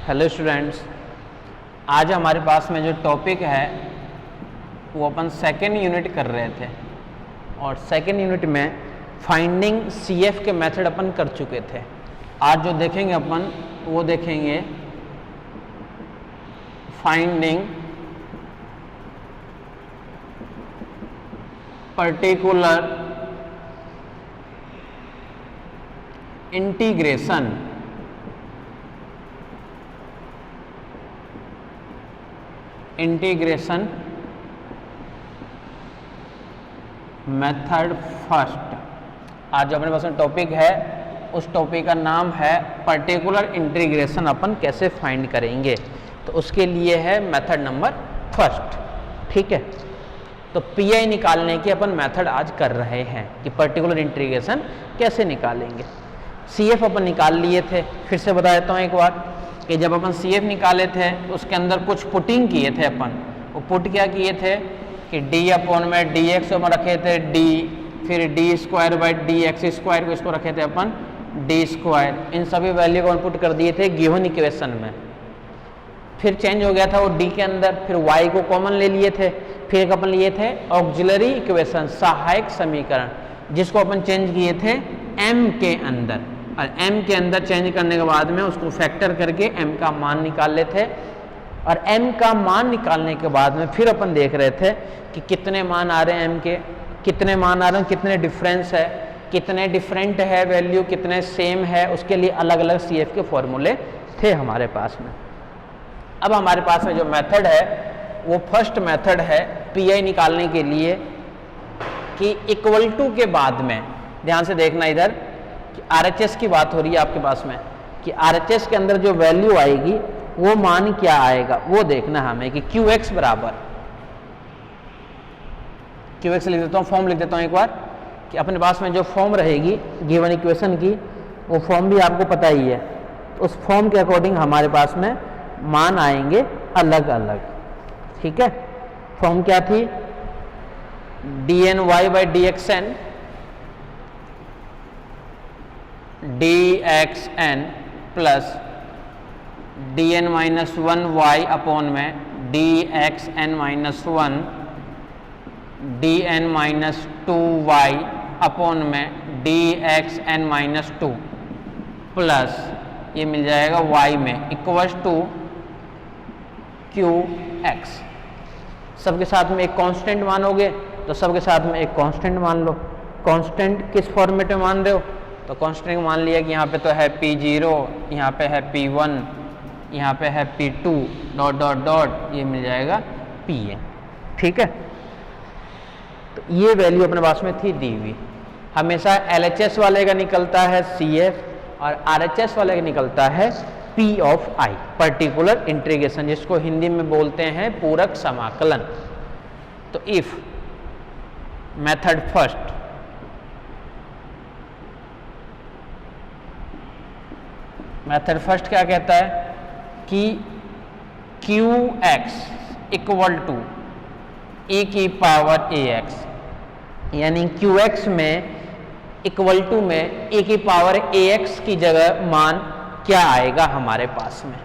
Hello students, आज हमारे पास में जो टॉपिक है वो अपन सेकेंड यूनिट कर रहे थे और सेकेंड यूनिट में फाइंडिंग सीएफ के मेथड अपन कर चुके थे। आज जो देखेंगे अपन वो देखेंगे finding particular integration method first. आज जो अपने पास में टॉपिक है उस टॉपिक का नाम है पर्टिकुलर इंटीग्रेशन अपन कैसे फाइंड करेंगे, तो उसके लिए है मेथड नंबर फर्स्ट। ठीक है, तो पीआई निकालने की अपन मेथड आज कर रहे हैं कि पर्टिकुलर इंटीग्रेशन कैसे निकालेंगे। सीएफ अपन निकाल लिए थे, फिर से बता देता हूँ एक बार कि जब अपन सीएफ निकाले थे तो उसके अंदर कुछ पुटिंग किए थे अपन। वो पुट क्या किए थे कि डी अपॉन में डी एक्स में रखे थे डी, फिर D square by D x square को इसको रखे थे अपन डी स्क्वायर। इन सभी वैल्यू को पुट कर दिए थे गिवन इक्वेशन में। फिर चेंज हो गया था वो डी के अंदर, फिर वाई को कॉमन ले लिए थे, फिर एक अपन लिए थे ऑक्सिलरी इक्वेशन सहायक समीकरण, जिसको अपन चेंज किए थे एम के अंदर। और m के अंदर चेंज करने के बाद में उसको फैक्टर करके m का मान निकाल लेते। और m का मान निकालने के बाद में फिर अपन देख रहे थे कि कितने मान आ रहे हैं m के, कितने मान आ रहे हैं, कितने डिफरेंस है, कितने डिफरेंट है वैल्यू, कितने सेम है, उसके लिए अलग अलग CF के फॉर्मूले थे हमारे पास में। अब हमारे पास में जो मेथड है वो फर्स्ट मेथड है पीआई निकालने के लिए कि इक्वल टू के बाद में, ध्यान से देखना इधर कि RHS की बात हो रही है आपके पास में, कि RHS के अंदर जो वैल्यू आएगी वो मान क्या आएगा वो देखना हमें कि QX बराबर, QX लिख देता हूँ, फॉर्म लिख देता हूँ एक बार कि अपने पास में जो फॉर्म रहेगी गिवन इक्वेशन की वो फॉर्म भी आपको पता ही है। उस फॉर्म के अकॉर्डिंग हमारे पास में मान आएंगे अलग अलग। ठीक है, फॉर्म क्या थी, dny by dxn dxn plus dn minus 1y upon में dxn minus 1 dn minus 2y upon में dxn माइनस 2 प्लस ये मिल जाएगा y में इक्वल्स टू qx। सबके साथ में एक कांस्टेंट मानोगे तो सबके साथ में एक कांस्टेंट मान लो। कांस्टेंट किस फॉर्मेट में मान रहे हो, तो कांस्टेंट मान लिया कि यहाँ पे तो है P0, यहाँ पे है P1, यहाँ पे है P2 डॉट डॉट डॉट, ये मिल जाएगा Pn। ठीक है, तो ये वैल्यू अपने पास में थी दी हुई। हमेशा LHS वाले का निकलता है CF और RHS वाले का निकलता है P of I, particular integration, जिसको हिंदी में बोलते हैं पूरक समाकलन। तो इफ मेथड फर्स्ट क्या कहता है कि QX इक्वल टू e की पावर AX, यानी QX में इक्वल टू में e की पावर AX की जगह मान क्या आएगा हमारे पास में,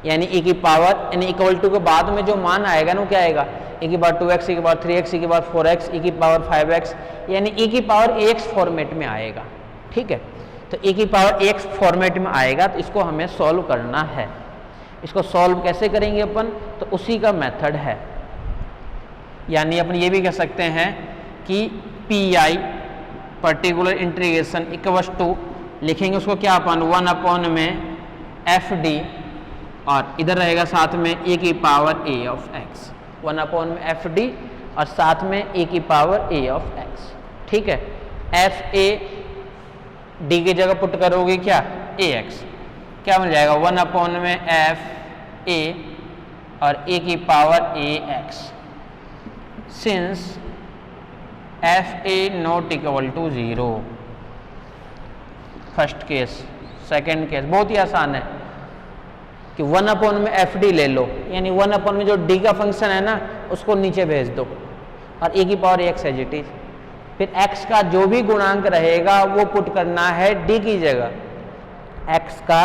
यानी e की पावर, यानी इक्वल टू के बाद में जो मान आएगा ना वो क्या आएगा, e की पावर 2x, e की पावर 3x, e की पावर 4x, e की पावर 5x, यानी e की पावर AX फॉर्मेट में आएगा। ठीक है, तो e की पावर AX फॉर्मेट में आएगा, तो इसको हमें सॉल्व करना है। इसको सॉल्व कैसे करेंगे अपन, तो उसी का मेथड है, यानी अपन ये भी कह सकते हैं कि PI particular integration equals to, लिखेंगे उसको क्या अपन 1 अपॉन में FD और इधर रहेगा साथ में e की power A of x, 1 upon में FD और साथ में e की पावर A ऑफ x। ठीक है, FA D की जगह पुट करोगे क्या AX, क्या मिल जाएगा 1 अपॉन में FA और a की power AX। Since FA not equal to 0, first case. Second case बहुत ही आसान है कि 1 अपॉन में FD ले लो, यानी 1 अपॉन में जो D का फंक्शन है ना उसको नीचे भेज दो और e की power AX as it is. फिर x का जो भी गुणांक रहेगा वो पुट करना है d की जगह, x का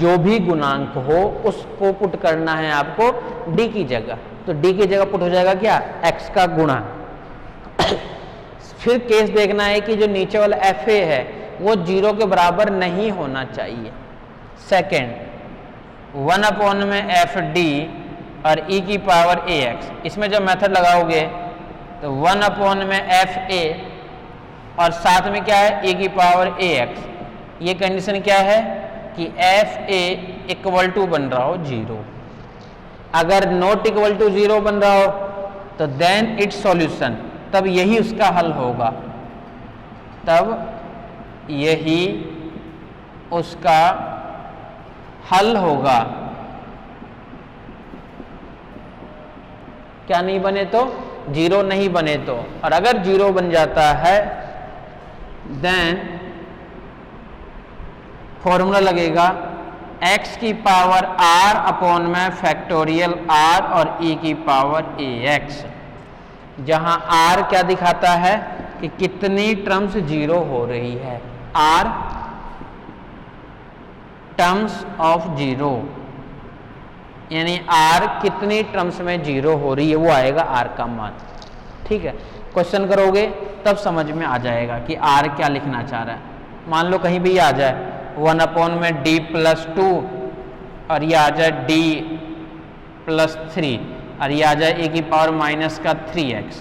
जो भी गुणांक हो उसको पुट करना है आपको d की जगह, तो d की जगह पुट हो जाएगा क्या, x का गुणा। फिर केस देखना है कि जो नीचे वाला fa है वो 0 के बराबर नहीं होना चाहिए। सेकेंड, 1 में एफ डी और e की पावर ax, इसमें जब मेथड लगाओगे तो 1 में एफ ए और साथ में क्या है e की पावर ax, ये कंडीशन क्या है कि एफ ए इक्वल टू बन रहा हो 0। अगर नॉट इक्वल टू 0 बन रहा हो तो देन इट्स सॉल्यूशन, तब यही उसका हल होगा, तब यही उसका हल होगा। क्या नहीं बने तो, 0 नहीं बने तो, और अगर 0 बन जाता है देन फॉर्मूला लगेगा x की पावर r अपॉन में फैक्टोरियल r और e की पावर ax, जहां r क्या दिखाता है कि कितनी टर्म्स 0 हो रही है, r टर्म्स ऑफ 0, यानी r कितनी टर्म्स में 0 हो रही है वो आएगा r का मान। ठीक है, क्वेश्चन करोगे तब समझ में आ जाएगा कि r क्या लिखना चाह रहा है। मान लो कहीं भी आ जाए 1 में d प्लस 2 और ये आ जाए d प्लस 3 और ये आ जाए e की पावर माइनस का 3x,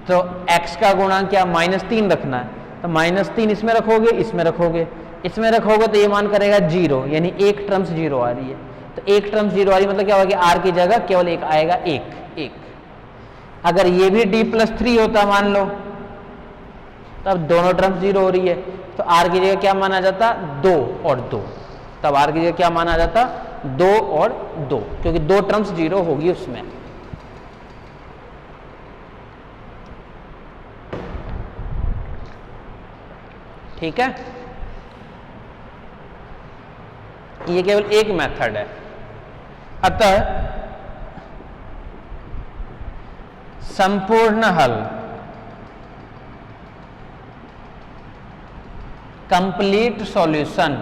तो x का गुणा क्या -3 रखना है, तो -3 इसमें रखोगे, इसमें रखोगे, इसमें रखोगे तो ये मान करेगा 0, यानी एक टर्म्स 0 आ रही है, तो एक टर्म्स 0 आ रही है मतलब क्या होगा, r की जगह केवल एक आएगा, एक। अगर ये भी d प्लस 3 होता मान लो, तब दोनों टर्म्स 0 हो रही है, तो r की जगह क्या माना जाता, 2 और 2, तब r की जगह क्या माना जाता, 2 और 2, क्योंकि 2 टर्म्स 0 होगी उसमें। ठीक है, ये केवल एक मेथड है। अतः संपूर्ण हल, कंप्लीट सॉल्यूशन,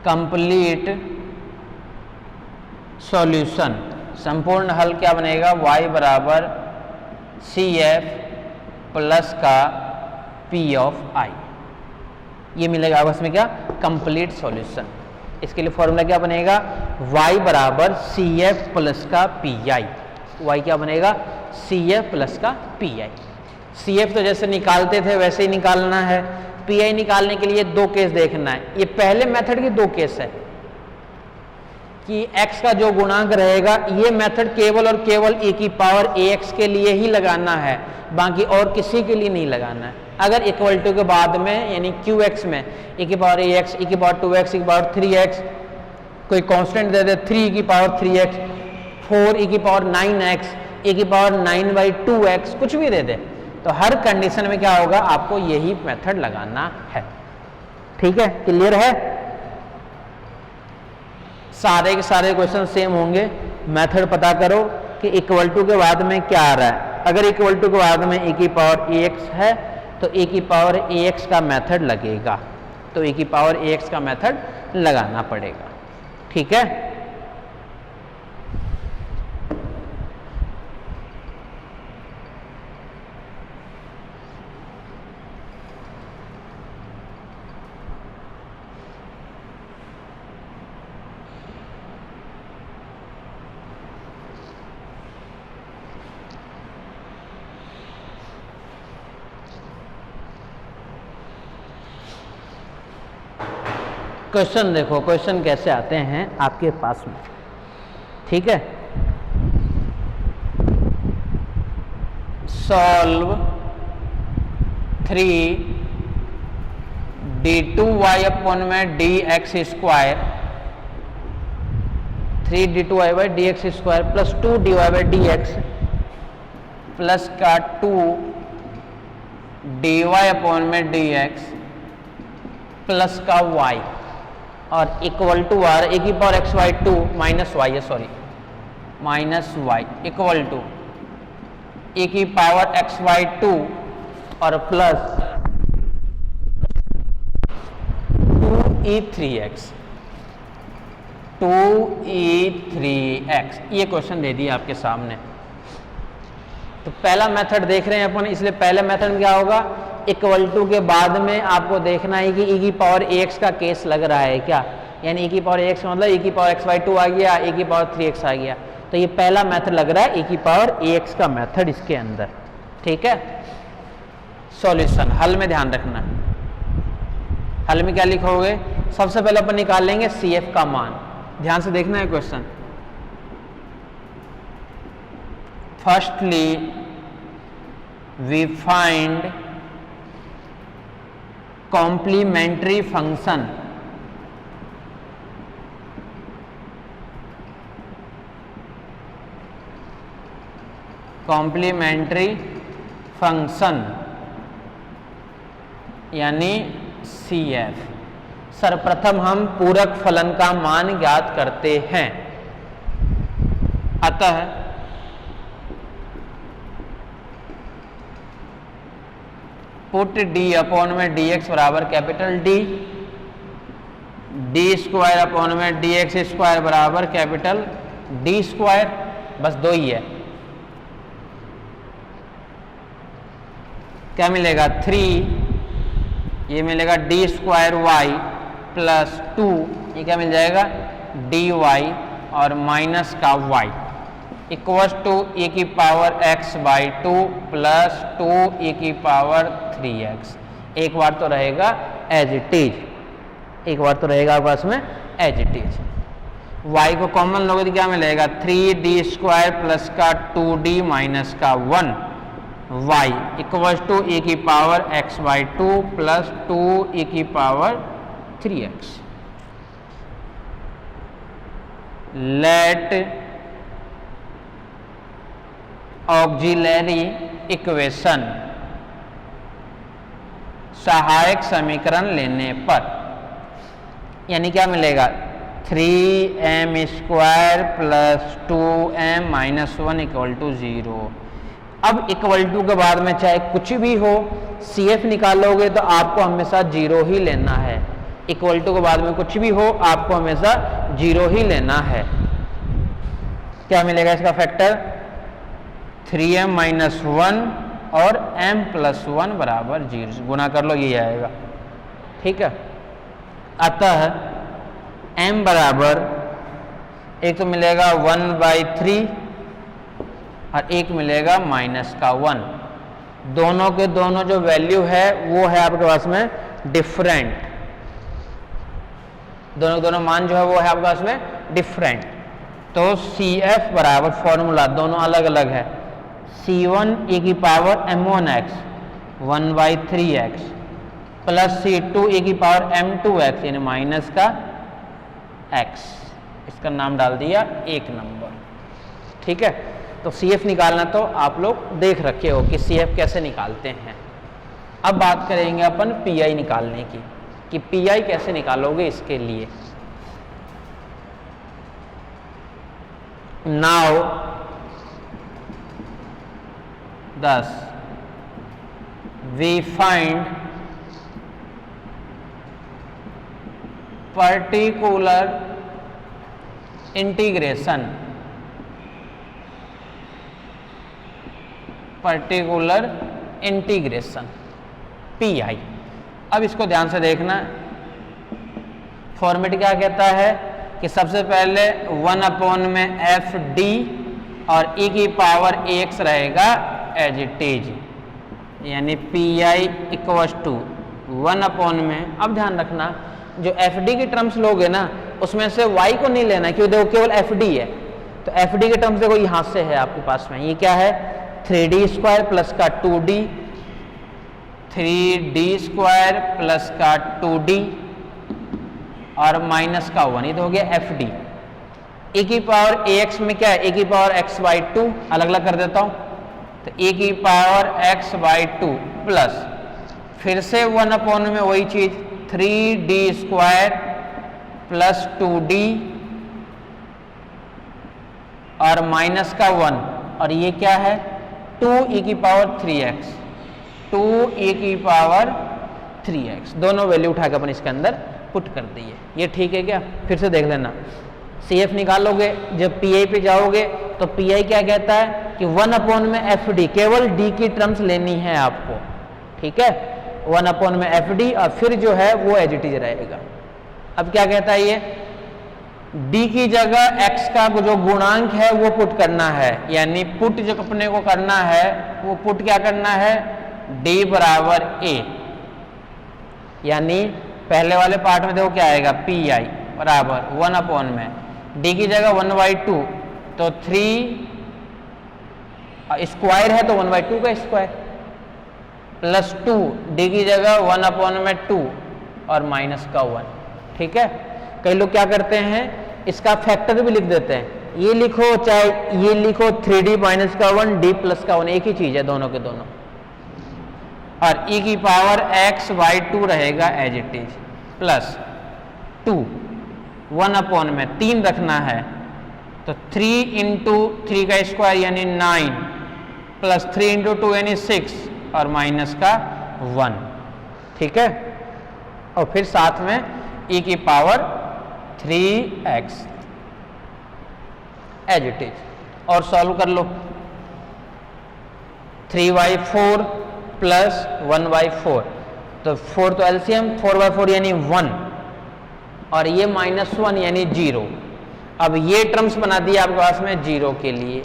कंप्लीट सॉल्यूशन, संपूर्ण हल क्या बनेगा, y बराबर सी एफ प्लस का p ऑफ i, ये मिलेगा आपस में क्या, कंप्लीट सॉल्यूशन। इसके लिए फॉर्मूला क्या बनेगा, y बराबर सी एफ प्लस का पी आई, y क्या बनेगा, सी एफ प्लस का पी आई। सी एफ तो जैसे निकालते थे वैसे ही निकालना है, पी आई निकालने के लिए 2 केस देखना है। ये पहले मेथड के 2 केस है कि x का जो गुणांक रहेगा, ये मेथड केवल और केवल e की पावर ax के लिए ही लगाना है, बाकी और किसी के लिए नहीं लगाना है। अगर इक्वल टू के बाद में यानी qx में e की पावर ax, e की पावर 2x, e की पावर 3x, कोई कांस्टेंट दे दे 3 e की पावर 3x, 4 e की पावर 9x, e की पावर 9/2x, कुछ भी दे दे, तो हर कंडीशन में क्या होगा, आपको यही मेथड लगाना है। ठीक है, क्लियर है, सारे के सारे क्वेश्चन सेम होंगे। मेथड पता करो कि इक्वल टू के बाद में क्या आ रहा है। अगर इक्वल टू के बाद में e की पावर ax है तो e की पावर ax का मेथड लगेगा, तो e की पावर ax का मेथड लगाना पड़ेगा। ठीक है, क्वेश्चन देखो, क्वेश्चन कैसे आते हैं आपके पास में। ठीक है, सॉल्व 3d2y अपॉन में dx square, 3d2y/dx square plus 2dy/dx plus का 2dy अपॉन में dx प्लस का y और इक्वल टू आर ए की पावर xy2 माइनस वाई है, sorry minus y equal to a की पावर xy2 और प्लस 2e3x 2e3x ये क्वेश्चन दे दिया आपके सामने। तो पहला मेथड देख रहे हैं अपन, इसलिए पहले मेथड में क्या होगा, इक्वल टू के बाद में आपको देखना है कि e की पावर ax का केस लग रहा है क्या, यानी e की पावर ax मतलब e की पावर x/2 आ गया, e की पावर 3x आ गया। तो ये पहला मेथड लग रहा है e की पावर ax का मेथड इसके अंदर। ठीक है, सॉल्यूशन हल में ध्यान रखना, हल में क्या लिखोगे, सबसे पहले अपन निकाल लेंगे CF का मान। ध्यान से देखना है question. Firstly we find complementary function यानी CF। सर्वप्रथम हम पूरक फलन का मान ज्ञात करते हैं। अतः पुट d अपॉन में dx बराबर capital D, d square upon में dx स्क्वायर बराबर कैपिटल D स्क्वायर, बस दो ही है। क्या मिलेगा 3, ये मिलेगा d स्क्वायर y प्लस 2, ये क्या मिल जाएगा dy और माइनस का y इक्वल्स टू e की पावर x/2 प्लस 2e की पावर 3x। एक बार तो रहेगा एज इट इज, एक बार तो रहेगा आपके पास में एज इट इज। y को कॉमन लोगे तो क्या मिलेगा 3d स्क्वायर प्लस का 2d माइनस का 1 y इक्वल्स टू e की पावर x/2 प्लस 2e की power 3x। Late auxiliary equation सहायक समीकरण लेने पर, यानी क्या मिलेगा 3m square plus 2m minus 1 equal to 0। अब इक्वल टू के बाद में चाहे कुछ भी हो, CF निकालोगे तो आपको हमेशा 0 ही लेना है। इक्वल टू के बाद में कुछ भी हो आपको हमेशा 0 ही लेना है। क्या मिलेगा इसका फैक्टर 3m माइनस 1 और m प्लस 1 बराबर 0, गुना कर लो ये आएगा। ठीक है, अतः m बराबर एक तो मिलेगा 1/3 और एक मिलेगा माइनस का 1। दोनों के दोनों जो वैल्यू है वो है आपके पास में डिफरेंट, दोनों के दोनों मान जो है वो है आपके पास में डिफरेंट। तो CF बराबर फॉर्मूला दोनों अलग अलग है, C1 e की power m1x 1/3x plus C2 e की पावर m2x यानी माइनस का x। इसका नाम डाल दिया 1 नंबर। ठीक है, तो CF निकालना तो आप लोग देख रखे हो कि CF कैसे निकालते हैं। अब बात करेंगे अपन PI निकालने की, कि PI कैसे निकालोगे इसके लिए। Now 10 we find particular integration PI। अब इसको ध्यान से देखना, फॉर्मेट क्या कहता है कि सबसे पहले 1 में FD और e की पावर ax रहेगा एज इट इज, यानी PI इक्वल्स टू 1 में। अब ध्यान रखना जो FD की टर्म्स लोगे ना उसमें से y को नहीं लेना, क्यों, देखो केवल FD है। तो FD के टर्म्स देखो यहाँ से है आपके पास में, ये क्या है 3d स्क्वायर प्लस का 2d, 3d स्क्वायर प्लस का 2d और माइनस का 1, ये तो हो गया FD। e की पावर ax में क्या है, e की पावर x/2, अलग अलग कर देता हूं, तो e की पावर x/2 प्लस फिर से 1 में वही चीज 3d स्क्वायर प्लस 2d और माइनस का 1, और ये क्या है 2e की पावर 3x, 2e की पावर 3x। दोनों वैल्यू उठा के अपन इसके अंदर पुट कर दी है। ये ठीक है क्या? फिर से देख लेना। CF निकालोगे, जब PI पे जाओगे तो PI क्या कहता है कि 1 अपॉन में FD, केवल D की टर्म्स लेनी है आपको, ठीक है, 1 अपॉन में FD, और फिर जो है वो एज इट इज रहेगा। अब क्या कहता है ये, D की जगह X का जो गुणांक है वो पुट करना है, यानी पुट जो अपने को करना है वो पुट क्या करना है, D बराबर A, यानी पहले वाले पार्ट में देखो क्या आएगा, PI बराबर 1 अपॉन में D की जगह 1/2, तो 3 स्क्वायर है तो 1/2 का स्क्वायर, प्लस 2 D की जगह 1 अपॉन में 2 और माइनस का 1, ठीक है। कई लोग क्या करते हैं, इसका फैक्टर भी लिख देते हैं, ये लिखो चाहे ये लिखो, 3D माइनस का 1 D प्लस का 1, एक ही चीज है दोनों के दोनों, और e की पावर x/2 रहेगा as it is, plus 2 1 upon में 3 रखना है, तो 3 इंटू 3 का स्क्वायर यानी 9, प्लस 3 इंटू 2 यानी 6, और माइनस का 1, ठीक है। और फिर साथ में e की power 3x as it is, और सॉल्व कर लो। 3/4 प्लस 1/4, तो 4 तो एलसीएम, 4/4 यानी 1, और ये -1 यानी 0। अब ये टर्म्स बना दिया आपके पास में 0 के लिए,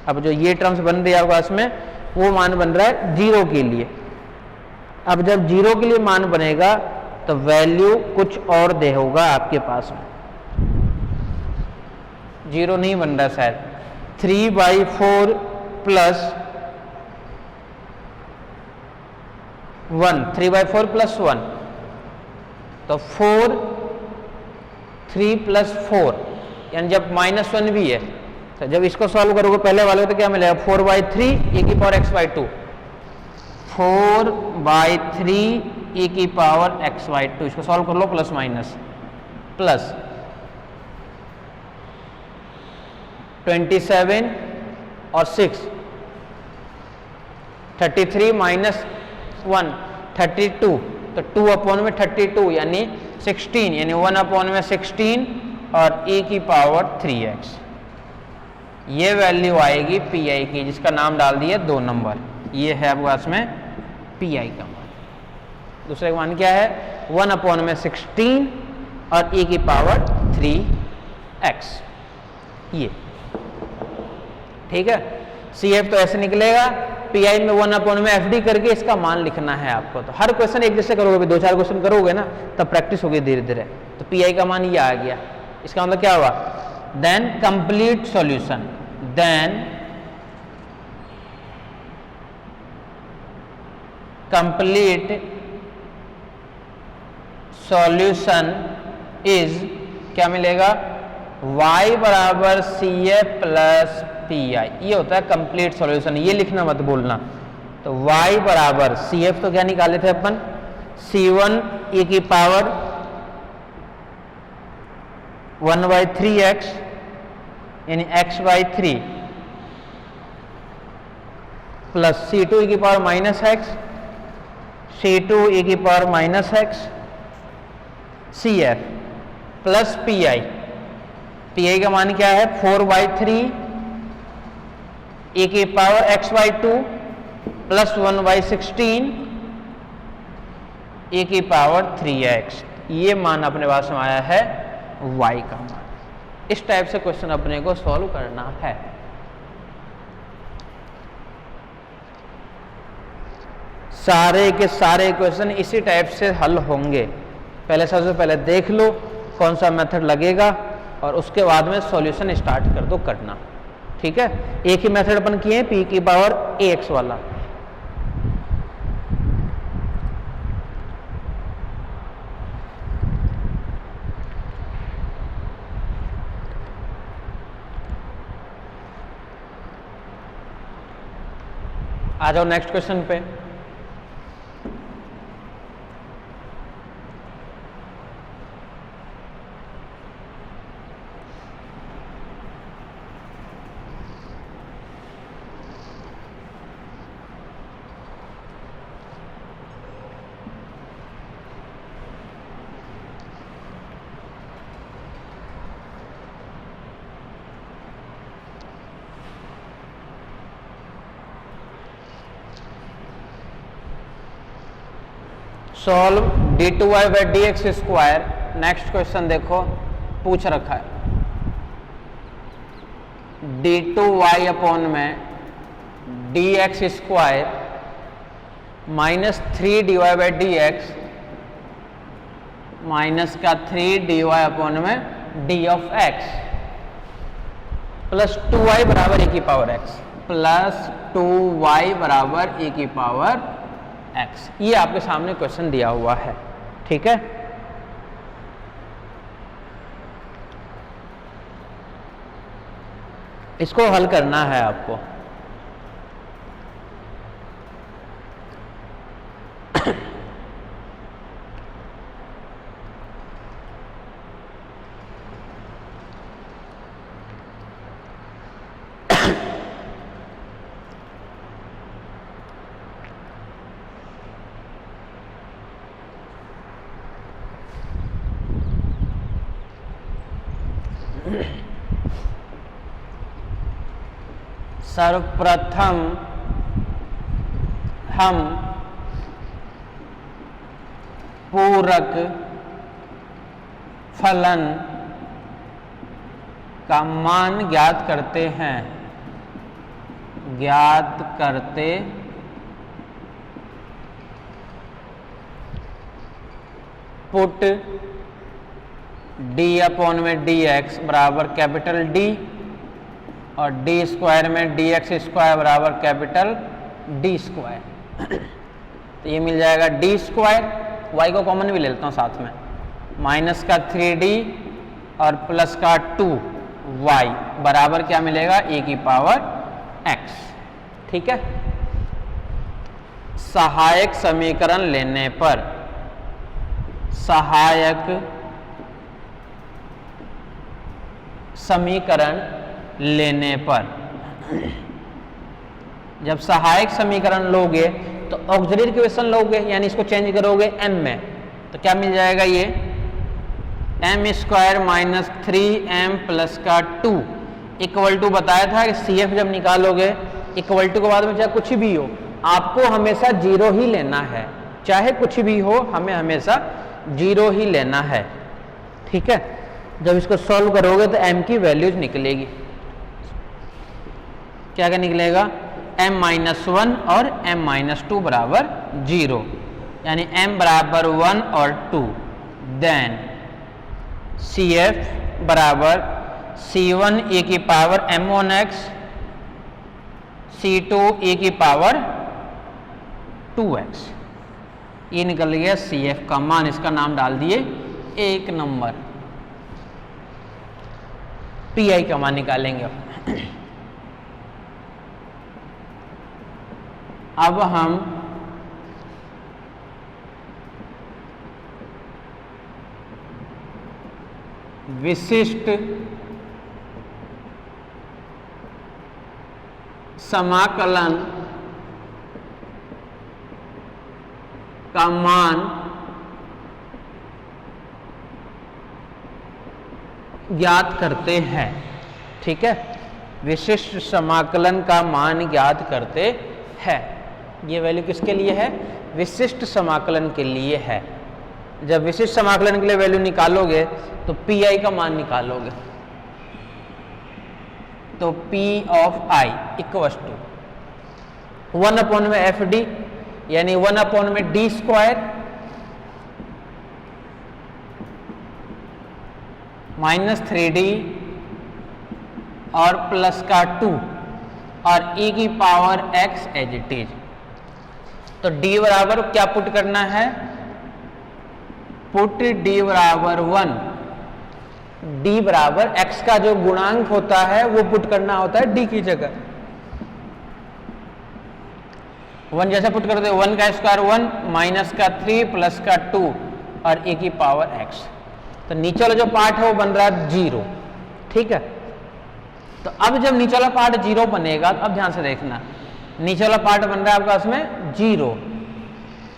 अब जो ये टर्म्स बन रही है आपके पास में वो मान बन रहा है 0 के लिए। अब जब 0 के लिए मान बनेगा तो वैल्यू कुछ और दे होगा आपके पास में, 0 नहीं बन रहा शायद, 3/4 प्लस 1, 3/4 प्लस 1, तो 4, 3 प्लस 4, यानी जब -1 भी है, तो जब इसको सॉल्व करोगे पहले वाले को तो क्या मिलेगा, 4/3 e की पावर x/2, 4/3 e की पावर x/2, इसको सॉल्व कर लो प्लस माइनस, प्लस 27 और 6, 33 माइनस 1 32, तो 2 अपॉन में 32 यानी 16, यानी 1 अपॉन में 16 और e की पावर 3x, ये वैल्यू आएगी PI की, जिसका नाम डाल दिया 2 नंबर। ये है आपके पास में PI का मान। दूसरे का मान क्या है, 1 अपॉन में 16 और e की पावर 3x, ये ठीक है। CF तो ऐसे निकलेगा, PI में 1 अपॉन में FD करके इसका मान लिखना है आपको। तो हर क्वेश्चन एक जैसे करोगे, 2-4 क्वेश्चन करोगे ना, तब प्रैक्टिस होगी धीरे धीरे। तो PI का मान ये आ गया, इसका मतलब क्या हुआ, then complete solution, then complete solution is, क्या मिलेगा, y बराबर CF प्लस PI, ये होता है कंप्लीट सॉल्यूशन, ये लिखना मत भूलना। तो y बराबर CF तो क्या निकाले थे अपन, C1 e की पावर 1/3x यानी x/3 प्लस C2 e की पावर -x, C2 e की power -x, CF plus PI, PI का मान क्या है, 4/3 e की पावर x/2 प्लस 1/16 e की पावर 3x, ये मान अपने पास में आया है y का मान। इस टाइप से क्वेश्चन अपने को सॉल्व करना है। सारे के सारे क्वेश्चन इसी टाइप से हल होंगे। पहले सबसे पहले देख लो कौन सा मेथड लगेगा और उसके बाद में सॉल्यूशन स्टार्ट कर दो करना, ठीक है। एक ही मेथड अपन किए, p की पावर ax वाला। आ जाओ नेक्स्ट क्वेश्चन पे। Solve d2y/dx²। नेक्स्ट क्वेश्चन देखो पूछ रखा है d2y अपॉन में dx² -3dy/dx माइनस का 3dy अपॉन में d of x plus 2y बराबर e की पावर x प्लस 2y बराबर e की पावर x। ये आपके सामने क्वेश्चन दिया हुआ है, ठीक है। इसको हल करना है आपको। सर्वप्रथम हम पूरक फलन का मान ज्ञात करते हैं, पुट d अपॉन में dx बराबर कैपिटल D और d² में dx² बराबर कैपिटल D²। तो ये मिल जाएगा d², y को कॉमन भी ले लेता हूँ साथ में, माइनस का 3d और प्लस का 2y बराबर क्या मिलेगा e की पावर x, ठीक है। सहायक समीकरण लेने पर, सहायक समीकरण लेने पर, जब सहायक समीकरण लोगे तो ऑक्सिलरी इक्वेशन लोगे, यानी इसको चेंज करोगे m में, तो क्या मिल जाएगा ये m² माइनस 3m प्लस का 2 इक्वल टू बताया था कि CF जब निकालोगे इक्वल टू के बाद में चाहे कुछ भी हो आपको हमेशा 0 ही लेना है, चाहे कुछ भी हो हमें हमेशा 0 ही लेना है, ठीक है। जब इसको सॉल्व करोगे तो m की वैल्यूज निकलेगी, क्या क्या निकलेगा m-1 और m-2 बराबर 0, यानी m बराबर 1 और 2, देन CF बराबर C1 e की पावर m1x C2 e की पावर 2x। ये निकल गया CF का मान, इसका नाम डाल दिए 1 नंबर। PI का मान निकालेंगे अब हम विशिष्ट समाकलन का मान ज्ञात करते हैं, ठीक है। विशिष्ट समाकलन का मान ज्ञात करते हैं। ये वैल्यू किसके लिए है? विशिष्ट समाकलन के लिए है। जब विशिष्ट समाकलन के लिए वैल्यू निकालोगे तो PI का मान निकालोगे, तो P of I equal to 1 upon में FD यानी 1 अपॉन में D² माइनस 3D और प्लस का 2 और e की power x as it is. तो d बराबर क्या पुट करना है? पुट d बराबर 1, d बराबर x का जो गुणांक होता है वो पुट करना होता है d की जगह। 1 जैसे पुट करते 1 का स्क्वायर 1 माइनस का 3 प्लस का 2 और e की पावर x। तो नीचे वाला जो पार्ट है वो बन रहा है 0, ठीक है। तो अब जब नीचे वाला पार्ट 0 बनेगा, अब ध्यान से देखना, नीचे वाला पार्ट बन रहा है आपका इसमें 0।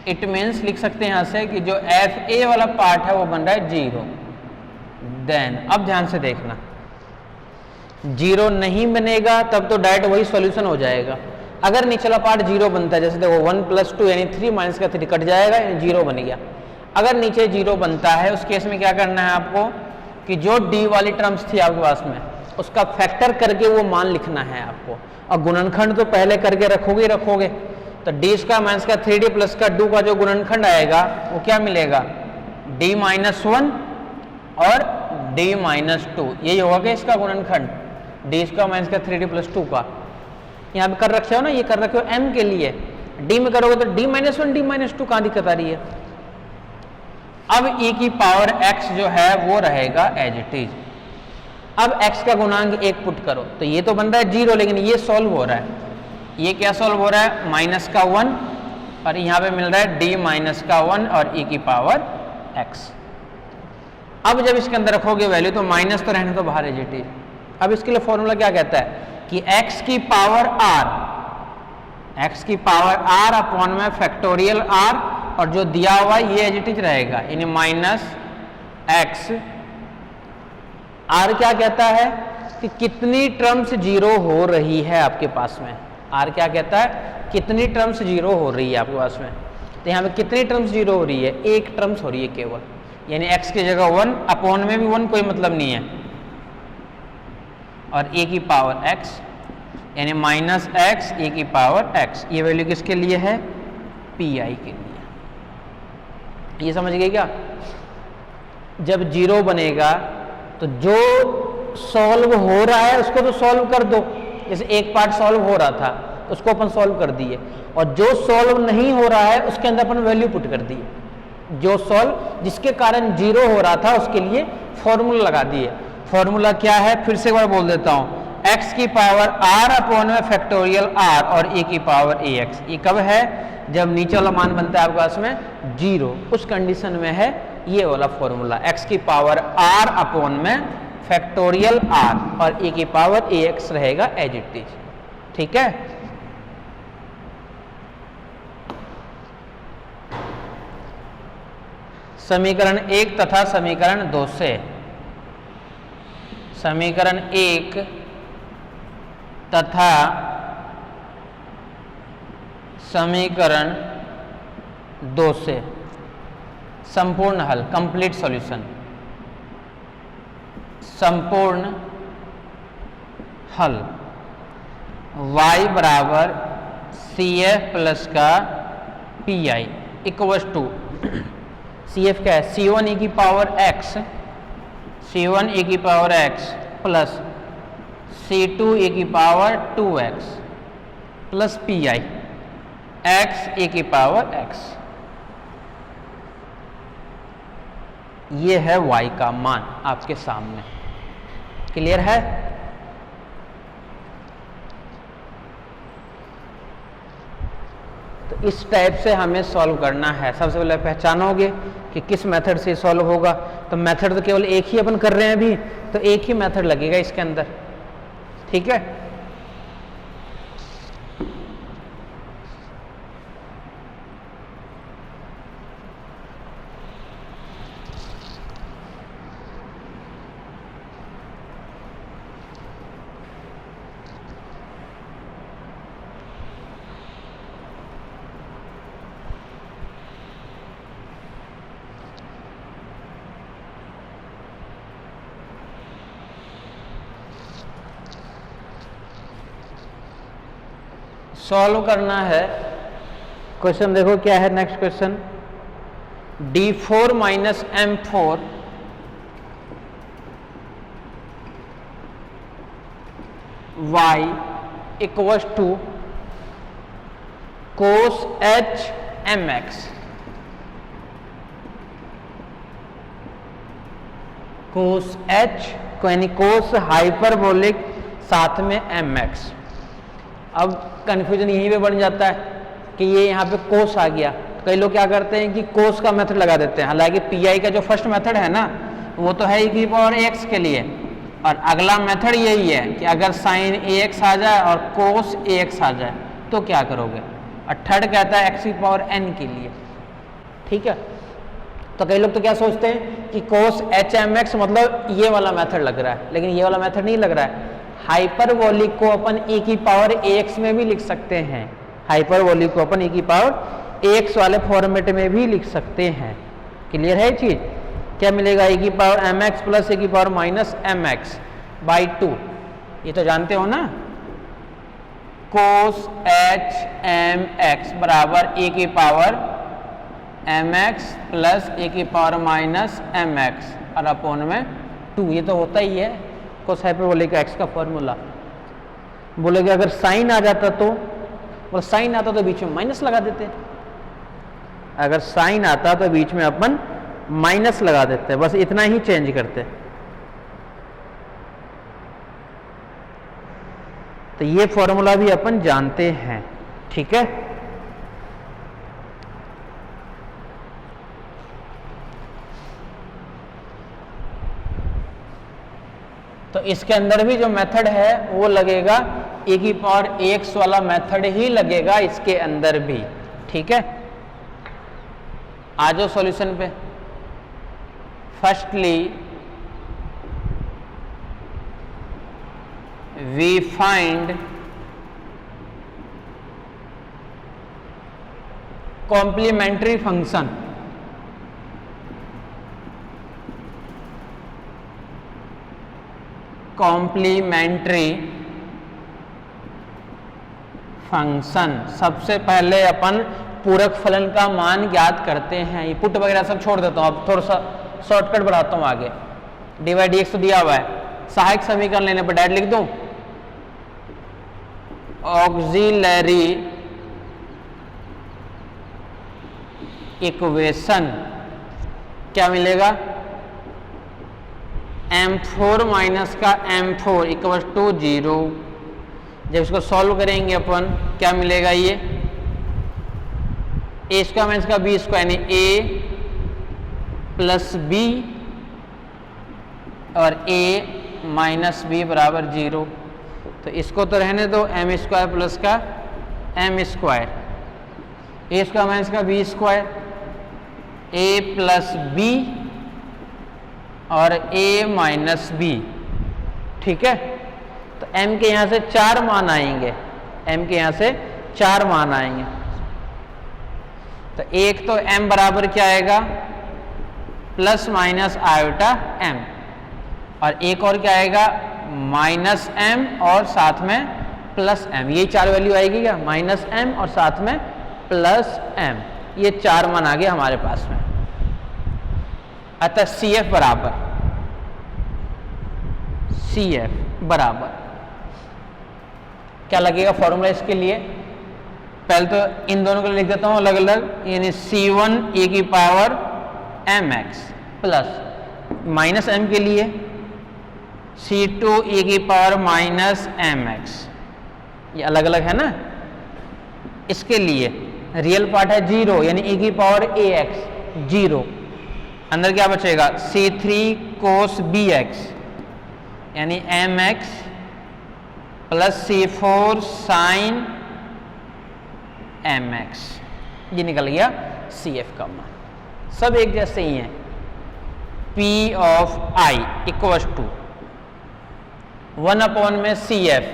इट मीन्स लिख सकते हैं यहां से कि जो FA वाला पार्ट है वो बन रहा है 0। देन अब ध्यान से देखना, 0 नहीं बनेगा तब तो डायरेक्ट वही सॉल्यूशन हो जाएगा। अगर नीचे वाला पार्ट 0 बनता है, जैसे देखो 1 + 2 यानी 3 - का 3 कट जाएगा, यानी 0 बन गया। अगर नीचे 0 बनता है उस केस में क्या करना है आपको कि जो डी वाली टर्म्स थी आपके पास में उसका फैक्टर करके वो मान लिखना है आपको, और गुणनखंड तो पहले करके रखोगे ही रखोगे। तो d² - का 3d + का 2 का जो गुणनखंड आएगा वो क्या मिलेगा, d - 1 और d - 2, यही होगा कि इसका गुणनखंड d² - का 3d + 2 का। यहाँ पे कर रखे हो ना, ये कर रखे हो m के लिए, d में करोगे तो d - 1 d - 2 कहाँ दिक्कत आ रही है। अब e की पावर x जो है वो रहेगा एज इट इज। अब x का गुणांक 1 पुट करो तो ये तो बन रहा है 0, लेकिन ये सॉल्व हो रहा है, ये क्या सॉल्व हो रहा है, -1, और यहाँ पे मिल रहा है d - 1 और e की पावर x। अब जब इसके अंदर रखोगे वैल्यू तो माइनस तो रहने तो बाहर एज इट इज। अब इसके लिए फॉर्मूला क्या कहता है कि x की पावर r अपॉन में फैक्टोरियल r, और जो दिया हुआ ये एज इट इज रहेगा, यानी -x। r क्या कहता है कि कितनी टर्म्स 0 हो रही है आपके पास में, r क्या कहता है कितनी टर्म्स 0 हो रही है आपके पास में। तो यहाँ पे कितनी टर्म्स 0 हो रही है, एक टर्म्स हो रही है केवल, यानी x की जगह 1, अपॉन में भी 1 कोई मतलब नहीं है, और a की पावर x यानी -x e की पावर x। ये वैल्यू किसके लिए है, pi के लिए। ये समझ गए क्या। जब 0 बनेगा तो जो सॉल्व हो रहा है उसको तो सॉल्व कर दो, जैसे एक पार्ट सॉल्व हो रहा था उसको अपन सॉल्व कर दिए, और जो सॉल्व नहीं हो रहा है उसके अंदर अपन वैल्यू पुट कर दिए। जो सॉल्व जिसके कारण 0 हो रहा था उसके लिए फॉर्मूला लगा दिए। फॉर्मूला क्या है, फिर से एक बार बोल देता हूँ, x की पावर r अपॉन में फैक्टोरियल r और e की पावर ax। ये कब है, जब नीचे वाला मान बनता है आपके पास में 0, उस कंडीशन में है ये वाला फॉर्मूला, x की पावर r अपॉन में फैक्टोरियल r और e की पावर ax रहेगा एज इट इज। ठीक है, समीकरण 1 तथा समीकरण 2 से, समीकरण 1 तथा समीकरण 2 से संपूर्ण हल, कंप्लीट सॉल्यूशन, संपूर्ण हल y बराबर CF प्लस का PI इक्वल्स टू, CF क्या है, C1 e की पावर x, C1 e की power x plus C2 e की power 2x plus PI x e की पावर x। ये है y का मान आपके सामने, क्लियर है। तो इस टाइप से हमें सॉल्व करना है। सबसे पहले पहचानोगे कि किस मेथड से सॉल्व होगा, तो मेथड तो केवल एक ही अपन कर रहे हैं अभी, तो एक ही मेथड लगेगा इसके अंदर। ठीक है, सॉल्व करना है। क्वेश्चन देखो क्या है, next question, D4 minus M4 y equals to cos h mx, cos h को यानी cos हाइपरबोलिक साथ में mx। अब कंफ्यूजन यहीं पे बन जाता है कि ये यहाँ पे कोस आ गया, तो कई लोग क्या करते हैं कि कोस का मेथड लगा देते हैं, हालांकि पीआई का जो फर्स्ट मेथड है ना वो तो है e की पावर एक्स के लिए, और अगला मेथड यही है कि अगर साइन ax आ जाए और कोस ax आ जाए तो क्या करोगे, और थर्ड कहता है x की पावर n के लिए। ठीक है, तो कई लोग तो क्या सोचते हैं कि कोस h mx मतलब ये वाला मेथड लग रहा है, लेकिन ये वाला मेथड नहीं लग रहा है। हाइपरबोलिक को अपन e की पावर ax में भी लिख सकते हैं, हाइपरबोलिक को अपन e की पावर ax वाले फॉर्मेट में भी लिख सकते हैं। क्लियर है चीज? क्या मिलेगा? e की पावर mx प्लस e की पावर माइनस mx बाई 2, ये तो जानते हो ना, cos h m x बराबर e की पावर mx प्लस e की पावर माइनस mx और अपॉन में 2, ये तो होता ही है कोस हाइपरबोलिक x का फॉर्मूला। बोलोगे अगर साइन आ जाता तो, और साइन आता तो बीच में माइनस लगा देते, अगर साइन आता तो बीच में अपन माइनस लगा देते, बस इतना ही चेंज करते। तो ये फॉर्मूला भी अपन जानते हैं, ठीक है। तो इसके अंदर भी जो मेथड है वो लगेगा, e की पावर ax वाला मेथड ही लगेगा इसके अंदर भी, ठीक है। आ जाओ सॉल्यूशन पे। Firstly we find complementary function, complementary function. सबसे पहले अपन पूरक फलन का मान ज्ञात करते हैं, ये पुट वगैरह सब छोड़ देता हूं, अब थोड़ा सा शॉर्टकट बढ़ाता हूं आगे। डी बाई डी एक्स तो दिया हुआ है, सहायक समीकरण लेने पर डायरेक्ट लिख दूं, ऑक्सिलरी इक्वेशन क्या मिलेगा? m4 माइनस का m4 इक्वल टू 0। जब इसको सॉल्व करेंगे अपन क्या मिलेगा? ये a स्क्वायर माइनस का b स्क्वायर यानी a प्लस b और a माइनस b बराबर 0। तो इसको तो रहने दो, m स्क्वायर प्लस का m square, a square minus का b square, a plus b और a माइनस b, ठीक है। तो m के यहां से 4 मान आएंगे, m के यहां से 4 मान आएंगे। तो एक तो m बराबर क्या आएगा? प्लस माइनस आयोटा m, और एक और क्या आएगा? माइनस m और साथ में प्लस m। ये 4 वैल्यू आएगी क्या? माइनस m और साथ में प्लस m, ये 4 मान आ गए हमारे पास में। अतः CF बराबर क्या लगेगा फॉर्मूला इसके लिए? पहले तो इन दोनों को लिख देता हूं अलग अलग, यानी C1 e की power mx plus minus m के लिए C2 e की पावर माइनस mx, ये अलग अलग है ना। इसके लिए रियल पार्ट है 0 यानी e की पावर ax 0, अंदर क्या बचेगा? C3 cos bx यानी mx plus C4 sin mx, ये निकल गया CF का मान। सब एक जैसे ही हैं। P of I equal to 1 upon में CF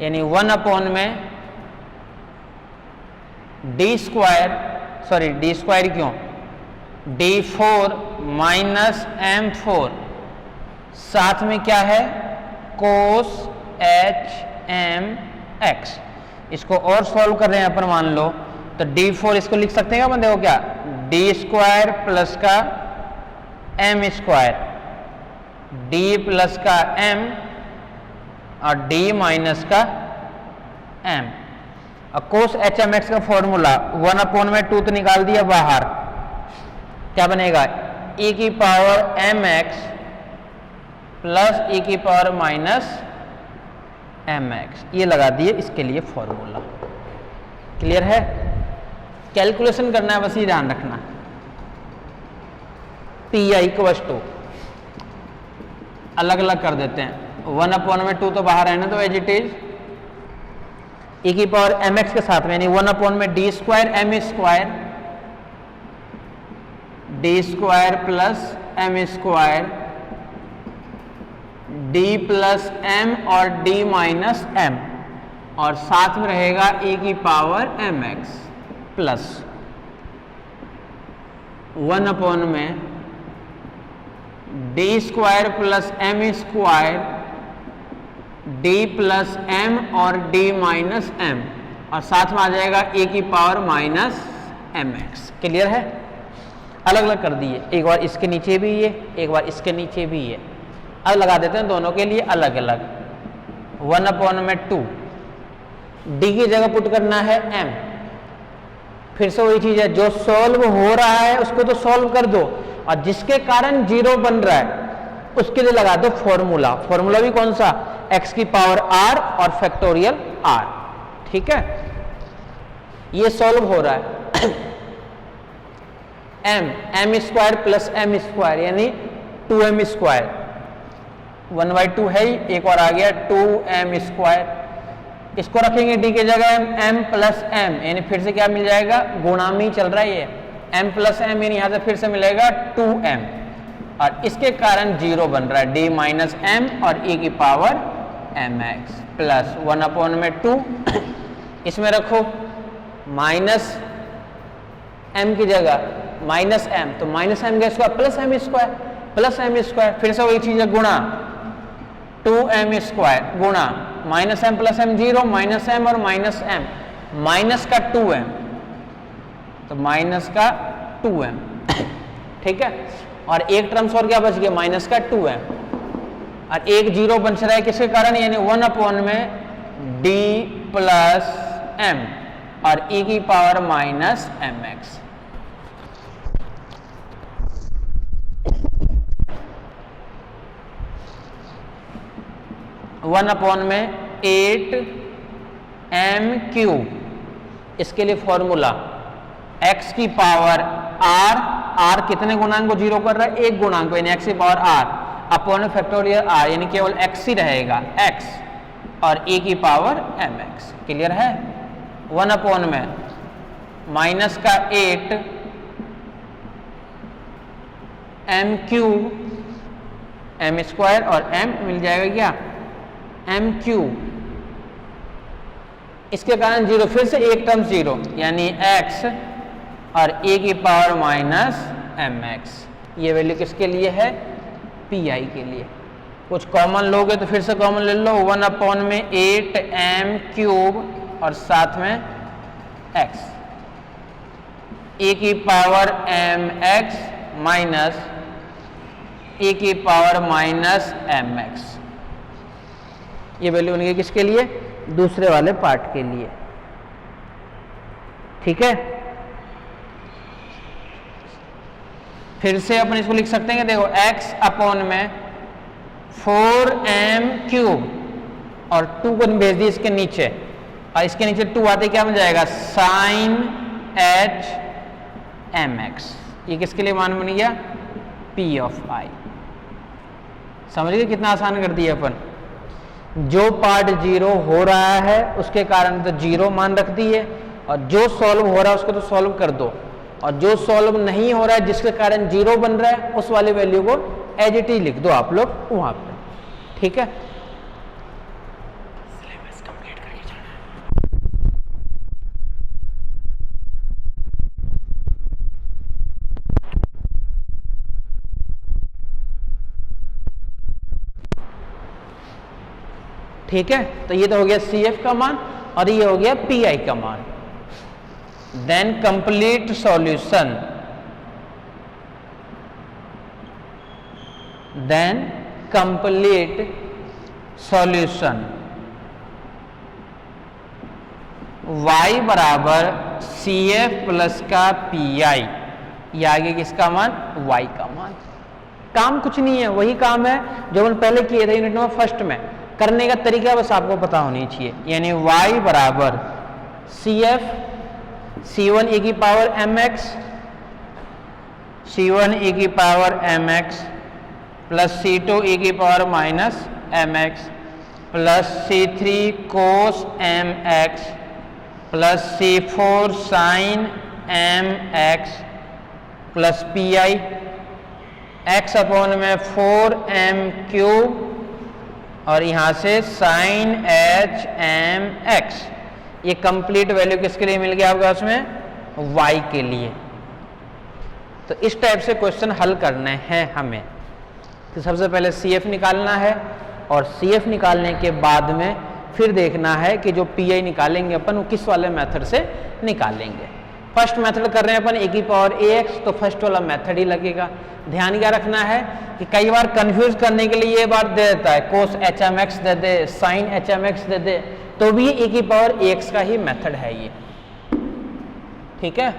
यानी 1 अपॉन में d स्क्वायर क्यों? d4 माइनस m4, साथ में क्या है? cos h m x। इसको और सॉल्व कर रहे हैं अपन, मान लो तो d4 इसको लिख सकते हैं क्या बंदे हो? क्या d स्क्वायर प्लस का m स्क्वायर, d प्लस का m और d माइनस का m। और cos h m x का फॉर्मूला 1 अपॉन में 2 तो निकाल दिया बाहर, क्या बनेगा? e की पावर mx प्लस e की पावर माइनस mx, ये लगा दिए इसके लिए फॉर्मूला। क्लियर है? कैलकुलेशन करना है, बस ये ध्यान रखना। पी आई इक्वल टू अलग अलग कर देते हैं, 1 अपॉन में 2 तो बाहर रहने दो एज इट इज, e की पावर mx के साथ में यानी 1 अपॉन में d square m square, d square plus m square, d plus m और डी माइनस एम, और साथ में रहेगा e की power m x plus 1 upon में d square plus M square d plus m और डी माइनस एम, और साथ में आ जाएगा e की power minus m x. Clear है? अलग अलग कर दिए, एक बार इसके नीचे भी ये, एक बार इसके नीचे भी ये, अब लगा देते हैं दोनों के लिए अलग अलग। 1 अपॉन में 2, डी की जगह पुट करना है m, फिर से वही चीज है, जो सॉल्व हो रहा है उसको तो सॉल्व कर दो, और जिसके कारण जीरो बन रहा है उसके लिए लगा दो फॉर्मूला। फॉर्मूला भी कौन सा? x की पावर r और फैक्टोरियल r। ठीक है, ये सॉल्व हो रहा है m square plus M square यानी 2m स्क्वायर, 1/2 है ही, एक और आ गया 2m स्क्वायर, इसको रखेंगे डी की जगह m प्लस एम, यानी फिर से क्या मिल जाएगा? गुणा में ही चल रहा है ये, m प्लस एम, यानी यहां से फिर से मिलेगा 2m, और इसके कारण जीरो बन रहा है d माइनस एम और e की power m x plus 1 upon में 2, इसमें रखो माइनस m की जगह माइनस m, तो माइनस m का square plus m square plus m square, फिर से वही चीज है गुणा 2m स्क्वायर गुणा minus m plus m 0, minus m और माइनस m, माइनस का 2m, तो माइनस का 2m। ठीक है, और एक टर्म्स और क्या बच गया? माइनस का 2m, और एक जीरो बच रहा है किसके कारण? यानी 1 अपॉन में d प्लस m और e की power minus m x. One upon में 8m³, इसके लिए फॉर्मूला x की पावर r कितने गुणांक को जीरो कर रहा है? एक गुणांक को, यानी x की power r upon factorial r, यानी केवल x ही रहेगा x, और e की पावर एम एक्स। क्लियर है? 1 अपॉन में माइनस का 8m³ m स्क्वायर और m मिल जाएगा क्या? m³, इसके कारण जीरो, फिर से एक टर्म जीरो, यानी x और e की पावर माइनस एम एक्स। ये वैल्यू किसके लिए है? पी आई के लिए। कुछ कॉमन लोगे तो फिर से कॉमन ले लो, 1 अपॉन में 8m³ और साथ में x, e की power m x minus e की पावर माइनस एम एक्स। ये वैल्यू बन गई किसके लिए? दूसरे वाले पार्ट के लिए। ठीक है, फिर से अपन इसको लिख सकते हैं, देखो x अपॉन में 4m³ और 2 को भेज दी इसके नीचे, और इसके नीचे 2 आते क्या बन जाएगा? sin h mx। ये किसके लिए मान बन गया? p of i। समझ गए कितना आसान कर दिया अपन? जो पार्ट जीरो हो रहा है उसके कारण तो जीरो मान रख दिए, और जो सॉल्व हो रहा है उसको तो सॉल्व कर दो, और जो सॉल्व नहीं हो रहा है जिसके कारण जीरो बन रहा है उस वाले वैल्यू को एज इट इज लिख दो आप लोग वहां पे। ठीक है, सिलेबस कंप्लीट करके जाना है। ठीक है, तो ये तो हो गया CF का मान, और ये हो गया PI का मान। Then complete solution, then complete solution y बराबर CF प्लस का PI, ये आगे किसका मान? y का मान। काम कुछ नहीं है, वही काम है जो अपन पहले किए थे यूनिट नंबर फर्स्ट में। करने का तरीका बस आपको पता होनी चाहिए, यानी y बराबर CF C1 e की पावर mx, C1 e की power mx plus C2 e की power minus mx plus C3 cos mx plus C4 sin mx plus PI x upon में 4m³ और यहाँ से साइन एच एम एक्स, ये complete value किसके लिए मिल गया आपके पास में, y के लिए। तो इस टाइप से क्वेश्चन हल करने हैं हमें। तो सबसे पहले CF निकालना है और CF निकालने के बाद में फिर देखना है कि जो PI निकालेंगे अपन वो किस वाले मेथड से निकालेंगे। फर्स्ट मेथड कर रहे हैं अपन e⁴ax, तो फर्स्ट वाला मेथड ही लगेगा। ध्यान क्या रखना है कि कई बार कंफ्यूज करने के लिए ये बात दे देता है cos HMX दे दे, sin HMX दे दे, तो भी e⁴ax का ही मेथड है ये, ठीक है।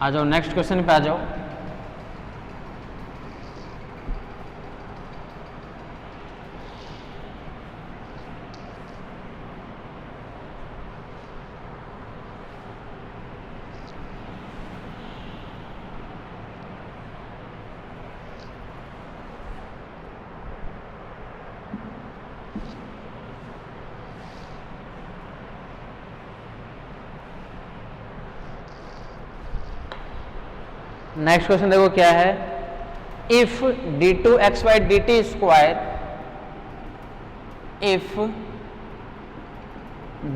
आ जाओ नेक्स्ट क्वेश्चन पे आ जाओ। नेक्स्ट क्वेश्चन देखो क्या है, if d2x by dt square, if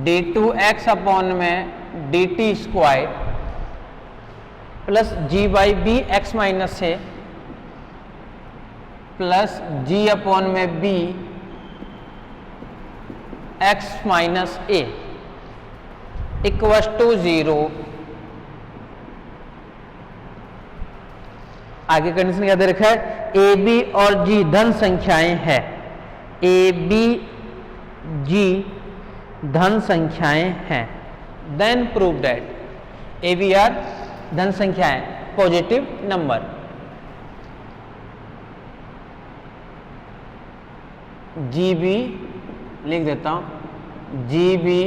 d2x upon में dt square plus g by b x minus a plus g upon में b x minus a equals to 0। आगे कंडीशन क्या दे रखा है, ए बी और जी धन संख्याएं हैं, ए बी जी धन संख्याएं हैं, then prove that a b are धन संख्याएं, पॉजिटिव नंबर। जी बी लिख देता हूं, जी बी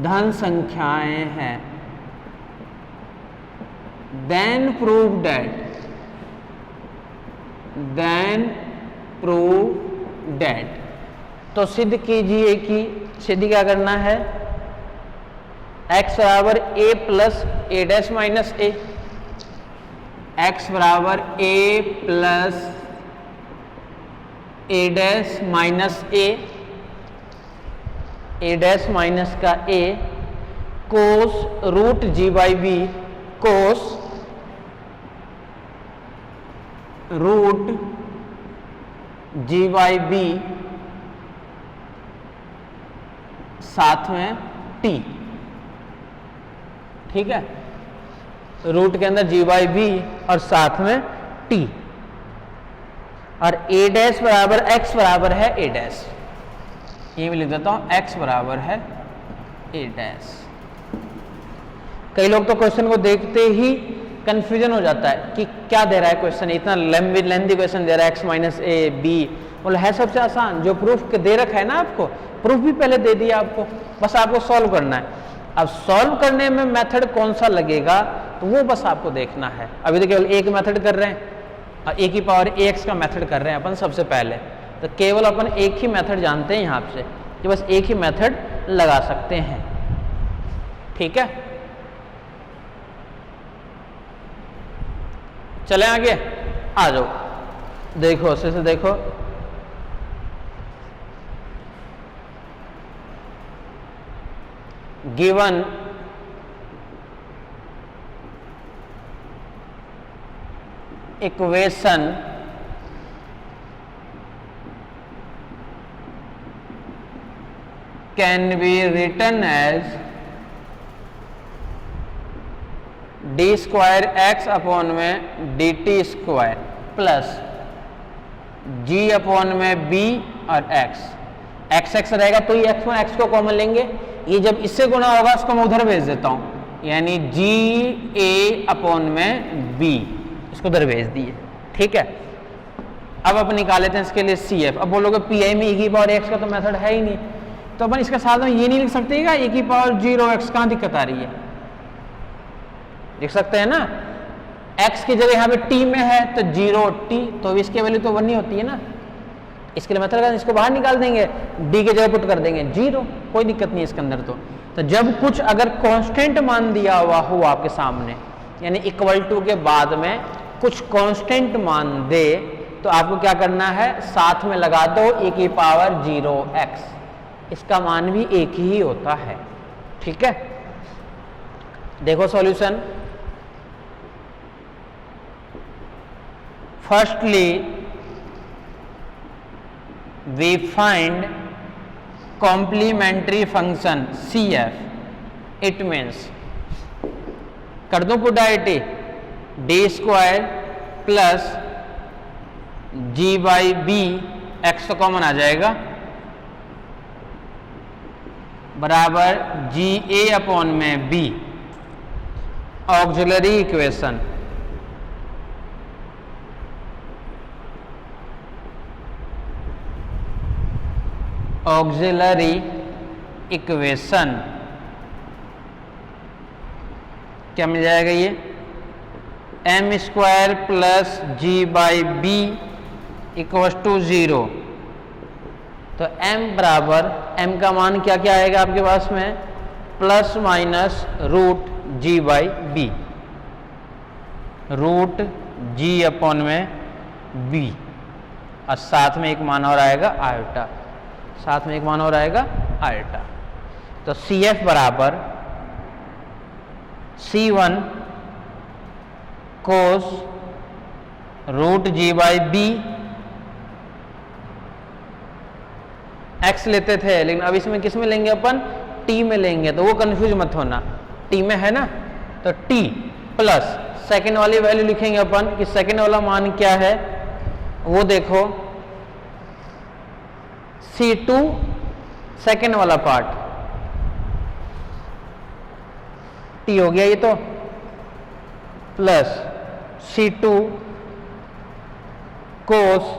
धन संख्याएं हैं, then prove that, तो सिद्ध कीजिए कि, सिद्ध क्या करना है, x बराबर a plus a dash minus a, x बराबर a plus a dash minus a dash minus का a cos root g by b, cos root g by b साथ में टी, ठीक है, रूट के अंदर जी बाई बी और साथ में टी, और ए डैश बराबर एक्स बराबर है ए डैश, ये मैं लिख देता हूं एक्स बराबर है ए डैश। कई लोग तो क्वेश्चन को देखते ही कंफ्यूजन हो जाता है कि क्या दे रहा है क्वेश्चन, इतना लेंथी क्वेश्चन दे रहा है, x माइनस ए बी, बोला है सबसे आसान, जो प्रूफ दे रखा है ना आपको, प्रूफ भी पहले दे दिया आपको, बस आपको सॉल्व करना है। अब सॉल्व करने में मेथड कौन सा लगेगा तो वो बस आपको देखना है। अभी तो केवल एक मेथड कर रहे हैं, और ए की पावर ax का मेथड कर रहे हैं अपन सबसे पहले, तो केवल अपन एक ही मेथड जानते हैं यहाँ से कि बस एक ही मेथड लगा सकते हैं, ठीक है। चले आगे, आ जाओ, देखो अच्छे से देखो, given equation can be written as d square x upon में d t square plus g upon में बी और एक्स एक्स रहेगा तो ये एक्स को कॉमन लेंगे, ये जब इससे गुणा होगा उसको मैं उधर भेज देता हूं, यानी जी ए अपॉन में बी, इसको उधर भेज दिए, ठीक है। अब अपन निकाल लेते हैं इसके लिए सी एफ। अब बोलोगे पी आई में e की पावर एक्स का तो मेथड है ही नहीं, तो अपन इसके साथ में ये नहीं लिख सकते क्या e की पावर 0x, कहाँ दिक्कत आ रही है, लिख सकते हैं ना, x की जगह यहाँ पे t में है तो 0t, तो इसकी वैल्यू तो 1 ही होती है ना, इसके लिए मेथड का इसको बाहर निकाल देंगे, डी की जगह पुट कर देंगे 0, कोई दिक्कत नहीं इसके अंदर। तो जब कुछ अगर कांस्टेंट मान दिया हुआ हो आपके सामने, यानी इक्वल टू के बाद में कुछ कांस्टेंट मान दे, तो आपको क्या करना है, साथ में लगा दो e की पावर 0x, इसका मान भी एक ही होता है। ठीक है, देखो solution. Firstly we find complementary function CF, it means कर दो put it d² plus g/b, x तो कॉमन आ जाएगा, बराबर GA/b, auxiliary equation. Auxiliary equation क्या मिल जाएगा, ये m² plus g/b equals to 0। तो m बराबर, m का मान क्या क्या आएगा आपके पास में, plus minus root g/b, root g/b, और साथ में एक मान और आएगा आयोटा, साथ में एक मान और आएगा आयोटा। तो CF बराबर C1 कोस रूट g/b, x लेते थे लेकिन अब इसमें किस में लेंगे अपन, t में लेंगे, तो वो कंफ्यूज मत होना, t में है ना, तो t प्लस सेकेंड वाली वैल्यू लिखेंगे अपन कि सेकेंड वाला मान क्या है, वो देखो C2 सेकेंड वाला पार्ट, t हो गया ये तो, प्लस C2 कोस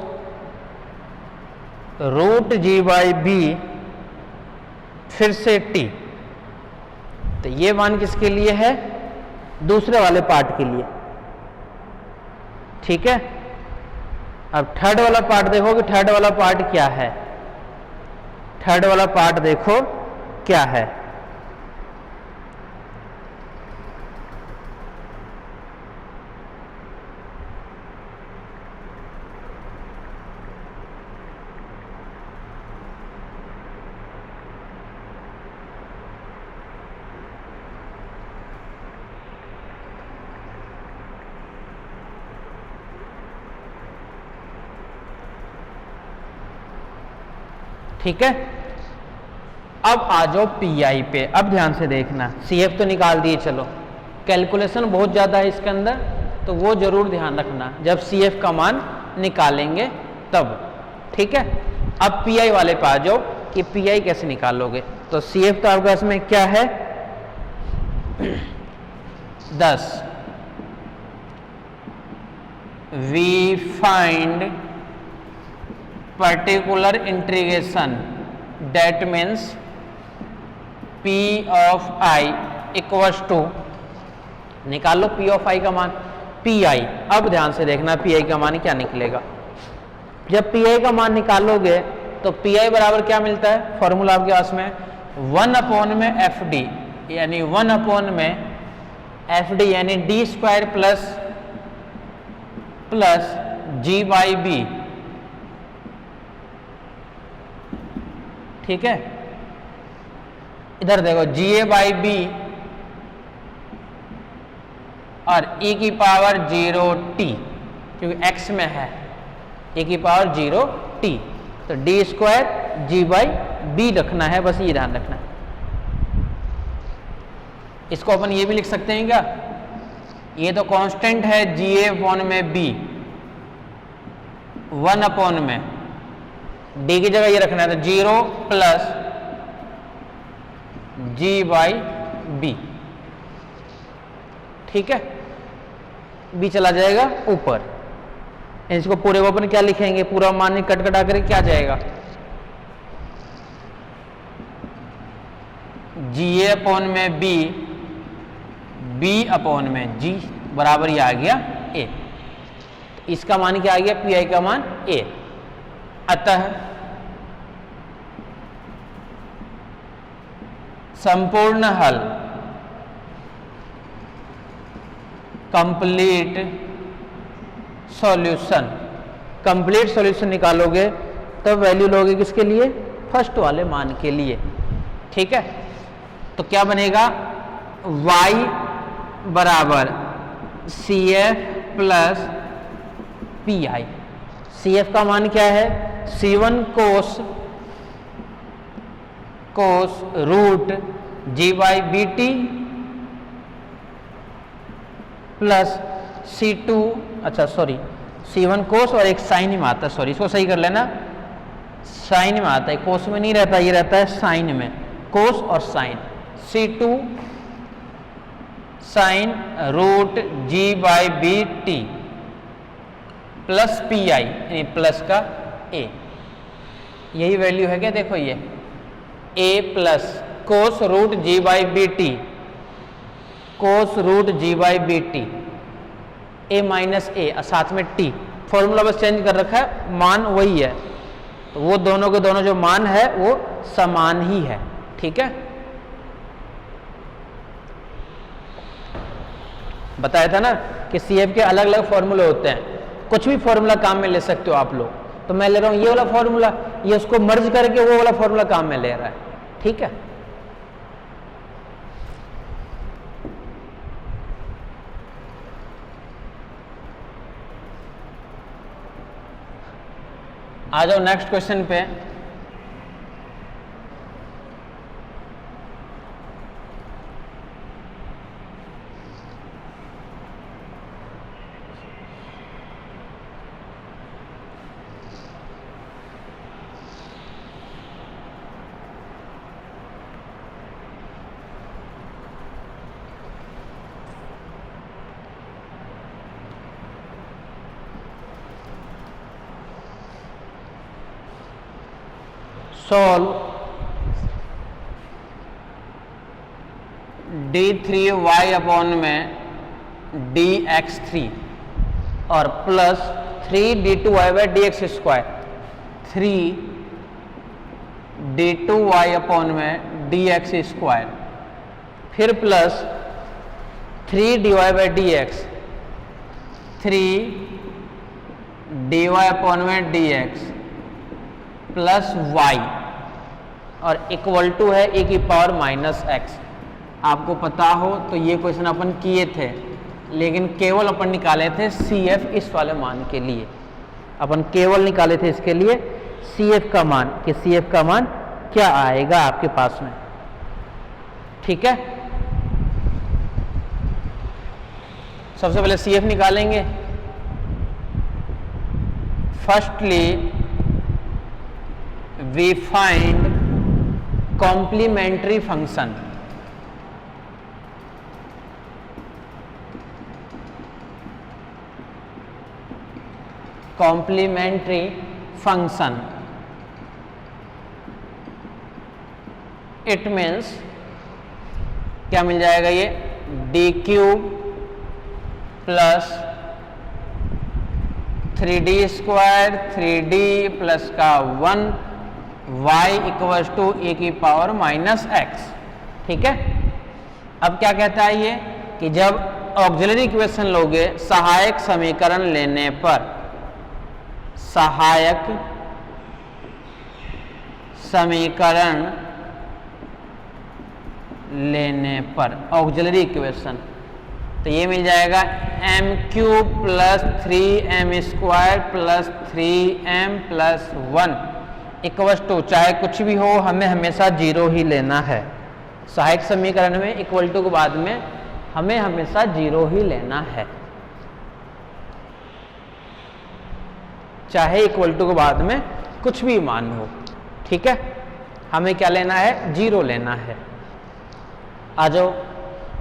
रूट g/b, फिर से t। तो ये मान किसके लिए है, दूसरे वाले पार्ट के लिए। ठीक है, अब थर्ड वाला पार्ट देखो कि थर्ड वाला पार्ट क्या है, थर्ड वाला पार्ट देखो क्या है, ठीक है। अब आ जाओ पीआई पे, अब ध्यान से देखना, सीएफ तो निकाल दिए, चलो कैलकुलेशन बहुत ज़्यादा है इसके अंदर, तो वो जरूर ध्यान रखना जब सीएफ का मान निकालेंगे तब। ठीक है, अब पीआई वाले पे आ जाओ कि पीआई कैसे निकालोगे। तो सीएफ तो आपके पास में क्या है 10, we find particular integration that means p of i equals to, निकाल लो p of i का मान pi। अब ध्यान से देखना pi का मान क्या निकलेगा। जब pi का मान निकालोगे तो pi बराबर क्या मिलता है, फॉर्मूला आपके पास में 1 में fd, यानी 1 में fd यानी d स्क्वायर प्लस g/b। ठीक है, इधर देखो GA/B और e की पावर 0t, क्योंकि x में है e की पावर 0t, तो d स्क्वायर g/b रखना है, बस ये ध्यान रखना है। इसको अपन ये भी लिख सकते हैं क्या, ये तो कांस्टेंट है GA/ में b, 1 में d की जगह ये रखना है, तो 0 प्लस g/b। ठीक है, b चला जाएगा ऊपर, इसको पूरे को अपन क्या लिखेंगे, पूरा मान कट कटा करके क्या जाएगा, GA/ में b, b/ में g बराबर ये आ गया a। इसका मान क्या आ गया, पी आई का मान a। अतः संपूर्ण हल कंप्लीट सॉल्यूशन, कंप्लीट सॉल्यूशन निकालोगे तो वैल्यू लोगे किसके लिए? फर्स्ट वाले मान के लिए। ठीक है, तो क्या बनेगा? y बराबर CF प्लस PI। CF का मान क्या है? C1 कोस रूट G/BT प्लस C2, अच्छा सॉरी, C1 कोस और एक साइन में आता है, सॉरी इसको सही कर लेना, साइन में आता है, कोस में नहीं रहता, ये रहता है साइन में, कोस और sine. C2 sine root G/BT plus PI यानी प्लस का A, यही वैल्यू है क्या? देखो ये A plus cos root G/BT, cos root G/BT, A minus A साथ में T, फॉर्मूला बस चेंज कर रखा है, मान वही है, तो वो दोनों के दोनों जो मान है वो समान ही है। ठीक है, बताया था ना कि CF के अलग अलग फॉर्मूले होते हैं, कुछ भी फॉर्मूला काम में ले सकते हो आप लोग, तो मैं ले रहा हूं ये वाला फॉर्मूला, ये उसको मर्ज करके वो वाला फॉर्मूला काम में ले रहा है। ठीक है, आ जाओ नेक्स्ट क्वेश्चन पे। सॉल्व d3y अपॉन में dx3 और प्लस 3d2y/dx², 3d2y अपॉन में dx², फिर प्लस 3dy/dx, 3dy अपॉन में dx प्लस y और इक्वल टू है e की पावर माइनस x। आपको पता हो तो ये क्वेश्चन अपन किए थे, लेकिन केवल अपन निकाले थे CF इस वाले मान के लिए, अपन केवल निकाले थे इसके लिए CF का मान, कि CF का मान क्या आएगा आपके पास में। ठीक है, सबसे पहले CF निकालेंगे। Firstly we find complementary function, complementary function, it means क्या मिल जाएगा? ये d³ plus 3d² 3d plus का 1 y इक्वल्स टू e की पावर माइनस x। ठीक है, अब क्या कहता है ये कि जब ऑक्सिलरी इक्वेशन लोगे, सहायक समीकरण लेने पर, सहायक समीकरण लेने पर ऑक्सिलरी इक्वेशन, तो ये मिल जाएगा m³ plus 3m² plus 3m plus 1 equals to, चाहे कुछ भी हो हमें हमेशा 0 ही लेना है। सहायक समीकरण में इक्वल टू के बाद में हमें हमेशा 0 ही लेना है, चाहे इक्वल टू के बाद में कुछ भी मान हो। ठीक है, हमें क्या लेना है? 0 लेना है। आ जाओ,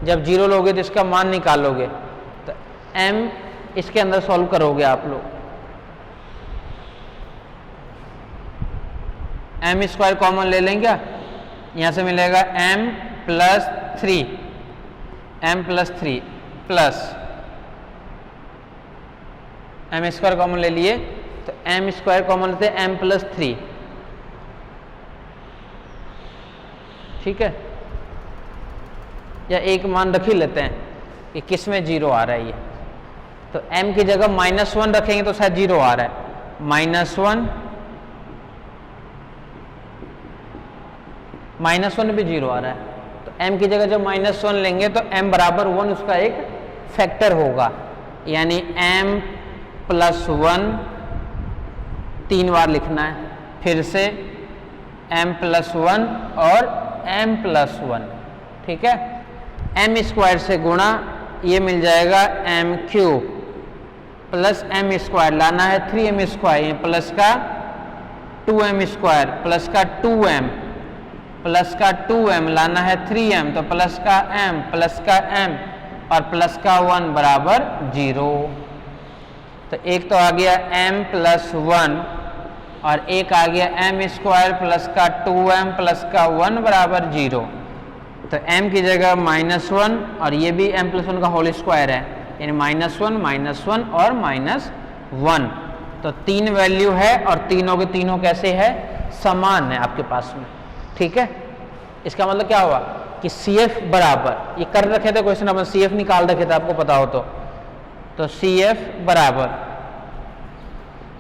जब 0 लोगे तो इसका मान निकालोगे, तो m इसके अंदर सॉल्व करोगे आप लोग, m² कॉमन ले लेंगे, यहां से मिलेगा m plus 3 plus m² common ले लिए तो एम स्क्वायर कॉमन लेते हैं, एम प्लस 3, ठीक है। या एक मान रख ही लेते हैं कि किस में 0 आ रहा है ये, तो m की जगह -1 रखेंगे तो शायद 0 आ रहा है, -1 भी 0 आ रहा है। तो m की जगह जब -1 लेंगे तो m बराबर 1 उसका एक फैक्टर होगा, यानी m + 1 3 बार लिखना है, फिर से m + 1 और m + 1, ठीक है। m स्क्वायर से गुणा, ये मिल जाएगा m cube plus m square लाना है 3m स्क्वायर, प्लस का 2m स्क्वायर प्लस का 2m प्लस का 2m लाना है 3m, तो प्लस का m और प्लस का 1 बराबर 0। तो एक तो आ गया m + 1 और एक आ गया m स्क्वायर प्लस का 2m प्लस का 1 बराबर 0। तो m की जगह -1 और ये भी m + 1 का होल स्क्वायर है, यानी -1 और -1। तो 3 वैल्यू है और तीनों के तीनों कैसे है, समान है आपके पास में, ठीक है। इसका मतलब क्या हुआ कि CF बराबर, ये कर रखे थे क्वेश्चन अपन, CF निकाल रखे थे आपको पता हो तो CF बराबर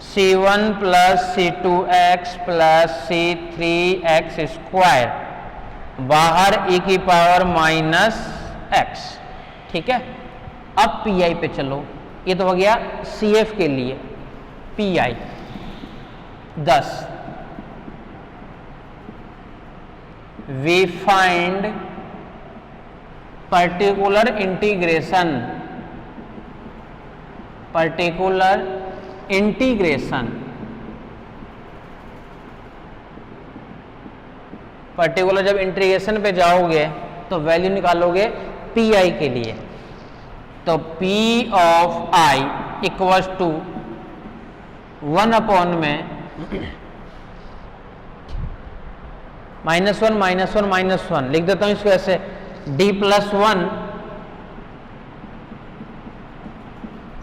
C1 + C2x + C3x स्क्वायर, बाहर e⁻⁻x, ठीक है। अब PI पे चलो, ये तो हो गया CF के लिए, PI 10, we find particular integration particular जब इंटीग्रेशन पे जाओगे तो वैल्यू निकालोगे PI के लिए, तो P of I equals to 1 में -1 लिख देता हूं इसको ऐसे, D + 1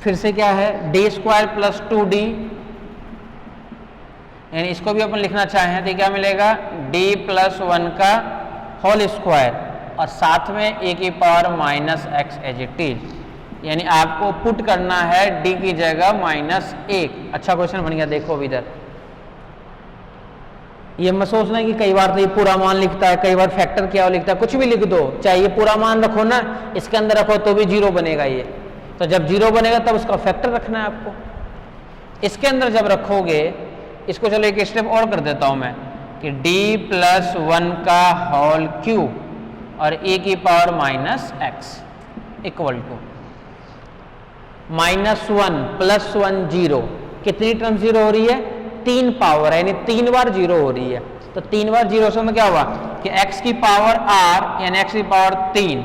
फिर से क्या है D² + 2D, यानी इसको भी अपन लिखना चाहें तो क्या मिलेगा D + 1 का होल स्क्वायर और साथ में e⁻⁻x एज इट इज, यानी आपको पुट करना है D की जगह -1। अच्छा क्वेश्चन बन गया, देखो इधर, ये मत सोचना कि कई बार तो ये पूरा मान लिखता है, कई बार फैक्टर क्या लिखता है, कुछ भी लिख दो, चाहे ये पूरा मान रखो ना, इसके अंदर रखो तो भी 0 बनेगा ये। तो जब 0 बनेगा तब उसका फैक्टर रखना है आपको। इसके अंदर जब रखोगे, इसको चलो एक स्टेप और कर देता हूं मैं कि D + 1 का होल क्यूब और e⁻⁻x इक्वल टू -1 + 1 0, कितनी टर्म 0 हो रही है, 3 पावर है, यानी 3 बार 0 हो रही है। तो 3 बार 0 से क्या हुआ कि x की पावर r यानी x की पावर 3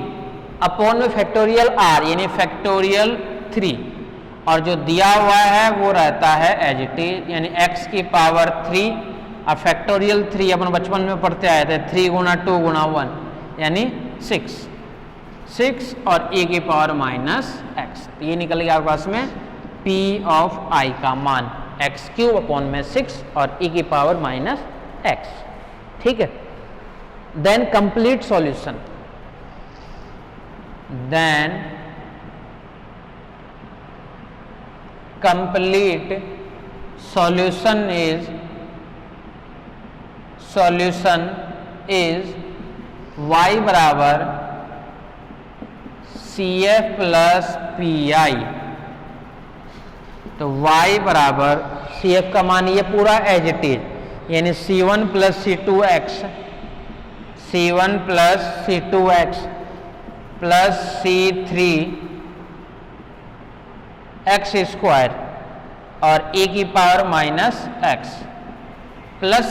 अपॉन में फैक्टोरियल r यानी फैक्टोरियल 3, और जो दिया हुआ है वो रहता है एज इट इज, यानी x की पावर 3 और फैक्टोरियल 3 अपन बचपन में पढ़ते आए थे, 3 × 2 × 1 यानी 6 और e⁻⁻x। तो ये निकल गया आपके पास में P ऑफ I का मान x³ अपॉन में 6 और e⁻⁻x, ठीक है। Then complete solution, complete solution is y बराबर CF + PI। तो y बराबर CF का मान ये पूरा एज इट इज, यानी C1 + C2x plus C3x square और e⁻⁻x प्लस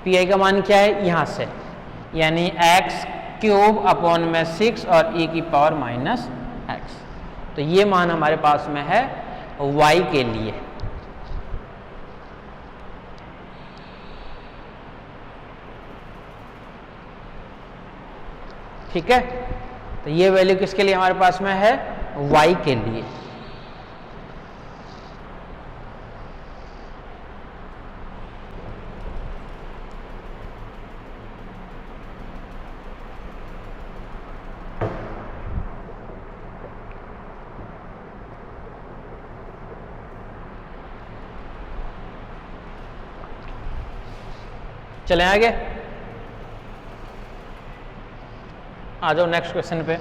PI का मान क्या है यहाँ से, यानी x³ अपॉन में 6 और e⁻⁻x। तो ये मान हमारे पास में है y के लिए। ठीक है, तो ये वैल्यू किसके लिए हमारे पास में है, y के लिए। चलें आगे, आ जाओ नेक्स्ट क्वेश्चन पे।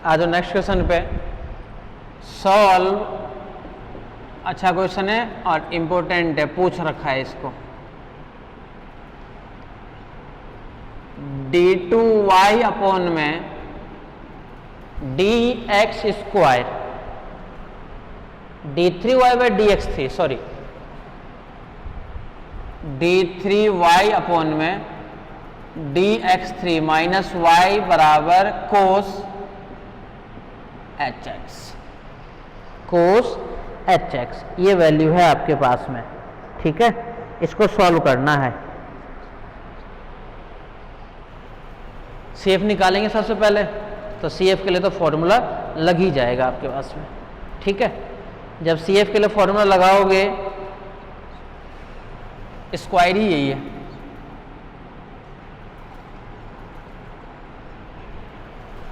आ जाओ नेक्स्ट क्वेश्चन पे। सॉल्व, अच्छा क्वेश्चन है और इम्पोर्टेंट है, पूछ रखा है इसको। d2y अपॉन में dx square, d3y by dx3, sorry d3y upon में dx3 माइनस y बराबर कोस hx, कोस hx, ये वैल्यू है आपके पास में, ठीक है। इसको सॉल्व करना है। CF निकालेंगे सबसे पहले, तो CF के लिए तो फॉर्मूला लग ही जाएगा आपके पास में, ठीक है। जब CF के लिए फॉर्मूला लगाओगे, स्क्वायर ही यही है,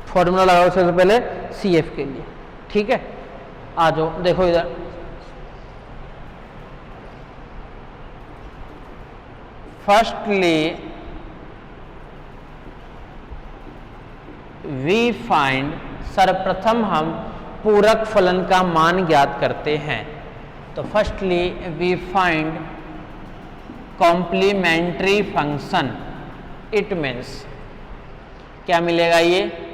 फॉर्मूला लगाओ सबसे पहले CF के लिए, ठीक है। आ जाओ, देखो इधर फर्स्टली वी फाइंड, सर्वप्रथम हम पूरक फलन का मान ज्ञात करते हैं। तो firstly we find complementary function, it means क्या मिलेगा, ये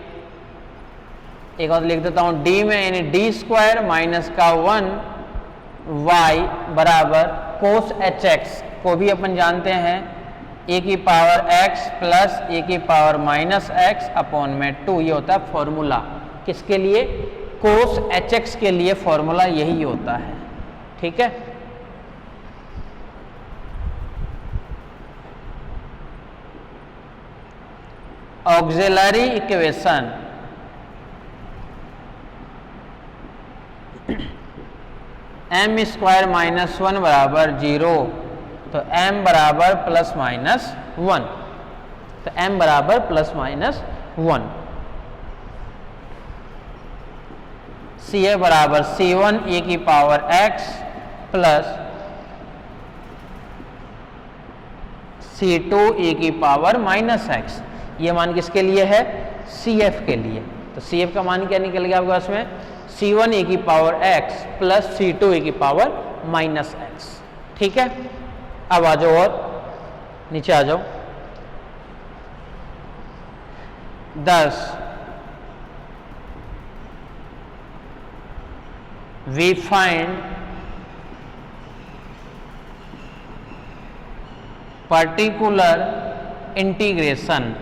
एक और लिख देता हूं, d में यानी डी स्क्वायर माइनस का 1 y बराबर कोस hx को भी अपन जानते हैं a की पावर x प्लस a की पावर माइनस x अपॉन में 2, ये होता है फॉर्मूला। किसके लिए? कोस hx के लिए फॉर्मूला यही होता है, ठीक है। Auxiliary equation, m square minus 1 बराबर 0, तो m बराबर प्लस माइनस 1, तो m बराबर प्लस माइनस 1। CA बराबर C1 e की power x plus C2 e की पावर माइनस x, ये मान किसके लिए है? CF के लिए। तो CF का मान क्या निकल गया आपके पास में? C1 e की power x plus C2 e की पावर माइनस x, ठीक है। अब आ जाओ और नीचे आ जाओ। 10 we find particular integration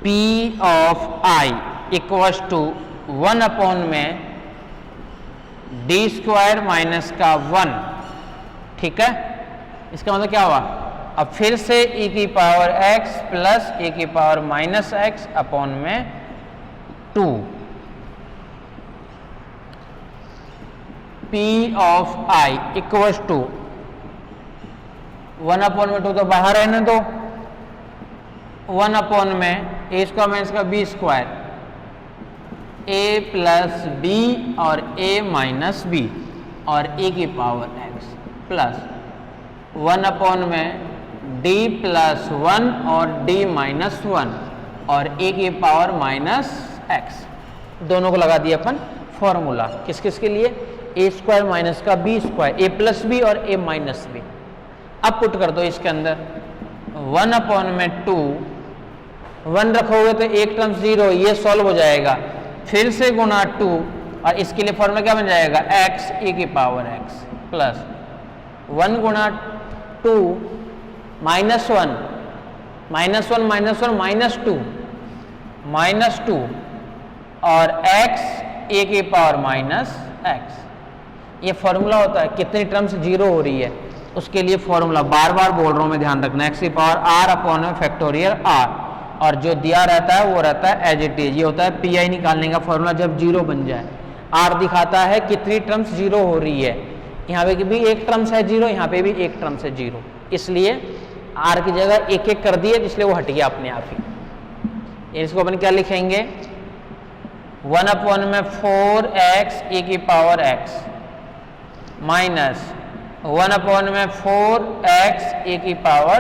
P of I equals to 1 upon में डी स्क्वायर माइनस का 1, ठीक है। इसका मतलब क्या हुआ? अब फिर से e की पावर x प्लस e की पावर माइनस x अपॉन में 2, P of I equals to 1 upon में 2 तो बाहर रहने दो, 1 अपॉन में ए स्क्वायर माइनस का b square, a plus b और ए माइनस बी और ए की पावर एक्स प्लस 1 अपॉन में डी प्लस 1 और डी माइनस 1 और ए की पावर माइनस एक्स, दोनों को लगा दिया अपन फॉर्मूला। किस किस के लिए? ए स्क्वायर माइनस का b square, a plus b और ए माइनस बी। अब पुट कर दो इसके अंदर, 1 अपॉन में 2, 1 रखोगे तो एक टर्म 0, ये सॉल्व हो जाएगा, फिर से गुना 2 और इसके लिए फॉर्मूला क्या बन जाएगा? x e की पावर x प्लस 1 गुना 2 माइनस 1 -1 -2 और x a की पावर -x। ये फॉर्मूला होता है, कितनी टर्म्स जीरो हो रही है उसके लिए फॉर्मूला बार बार बोल रहा हूं मैं, ध्यान रखना, x की पावर r अपॉन में फैक्टोरियल r, और जो दिया रहता है वो रहता है एज इट इज। ये होता है पी आई निकालने का फॉर्मूला जब जीरो बन जाए। r दिखाता है कितनी टर्म्स जीरो हो रही है, यहाँ पे भी एक टर्म्स है जीरो, यहाँ पे भी एक टर्म्स है जीरो, इसलिए r की जगह एक एक कर दिए, इसलिए वो हट गया अपने आप ही। इसको अपन क्या लिखेंगे, 1 अपॉन में 4x e की पावर x माइनस 1 अपॉन में 4x e की पावर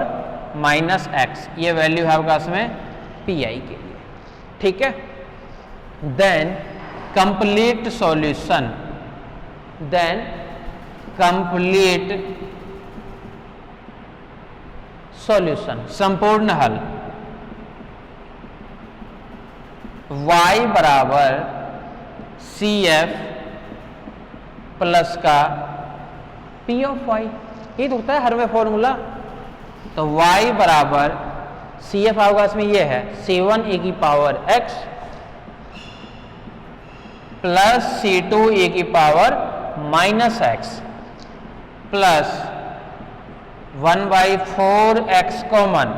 -x। ये वैल्यू है आपका इसमें पी आई के लिए, ठीक है। Then complete solution, then complete solution, संपूर्ण हल, y बराबर CF प्लस का P ऑफ y, ये तो होता है हर में फॉर्मूला। तो y बराबर CF होगा इसमें ये है C1 e की power x plus C2 e की power -x plus 1/4x common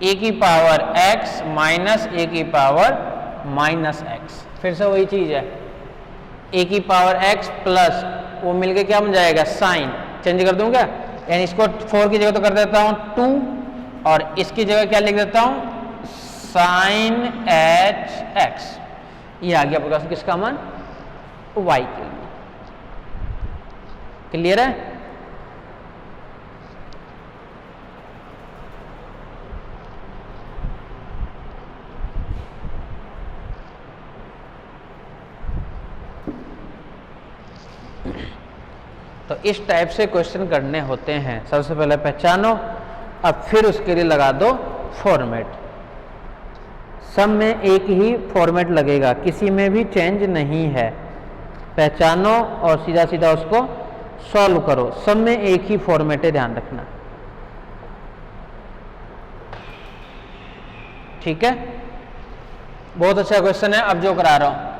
e की पावर x माइनस e की पावर -x। फिर से वही चीज है, e की पावर x प्लस वो मिलके क्या बन जाएगा, साइन चेंज कर दूं क्या, यानी इसको 4 की जगह तो कर देता हूं 2 और इसकी जगह क्या लिख देता हूं साइन hx। ये आ गया आपके पास किसका मान, y के लिए। क्लियर है। तो इस टाइप से क्वेश्चन करने होते हैं। सबसे पहले पहचानो, अब फिर उसके लिए लगा दो फॉर्मेट। सब में एक ही फॉर्मेट लगेगा, किसी में भी चेंज नहीं है। पहचानो और सीधा सीधा उसको सॉल्व करो, सब में एक ही फॉर्मेट है, ध्यान रखना, ठीक है। बहुत अच्छा क्वेश्चन है। अब जो करा रहा हूं,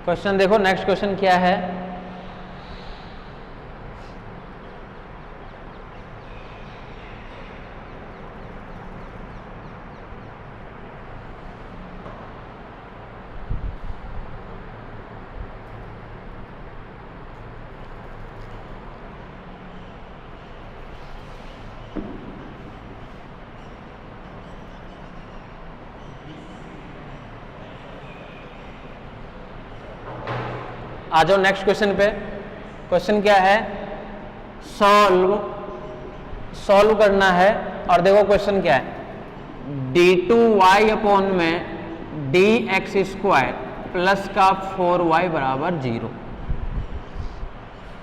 क्वेश्चन देखो, नेक्स्ट क्वेश्चन क्या है, आ जाओ नेक्स्ट क्वेश्चन पे। क्वेश्चन क्या है, सॉल्व करना है। और देखो क्वेश्चन क्या है, d2y अपॉन में dx² प्लस का 4y बराबर 0,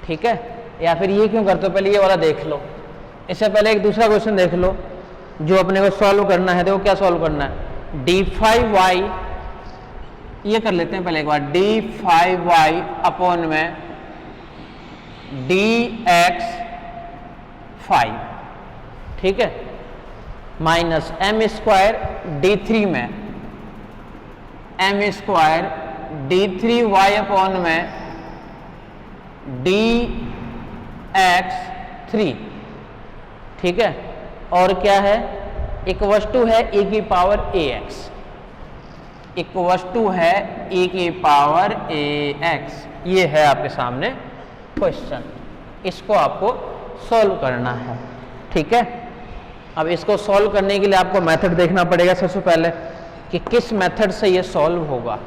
ठीक है। या फिर ये क्यों करते हो, पहले ये वाला देख लो, इससे पहले एक दूसरा क्वेश्चन देख लो जो अपने को सॉल्व करना है। देखो क्या सॉल्व करना है, d5y, ये कर लेते हैं पहले एक बार, d5y अपॉन में dx5, ठीक है, माइनस m² d3 में m² d3y अपॉन में dx3, ठीक है। और क्या है, एक वस्तु है e की पावर ax, एक वस्तु है e की पावर ax। ये है आपके सामने क्वेश्चन, इसको आपको सॉल्व करना है, ठीक है। अब इसको सॉल्व करने के लिए आपको मेथड देखना पड़ेगा सबसे पहले कि किस मेथड से ये सॉल्व होगा।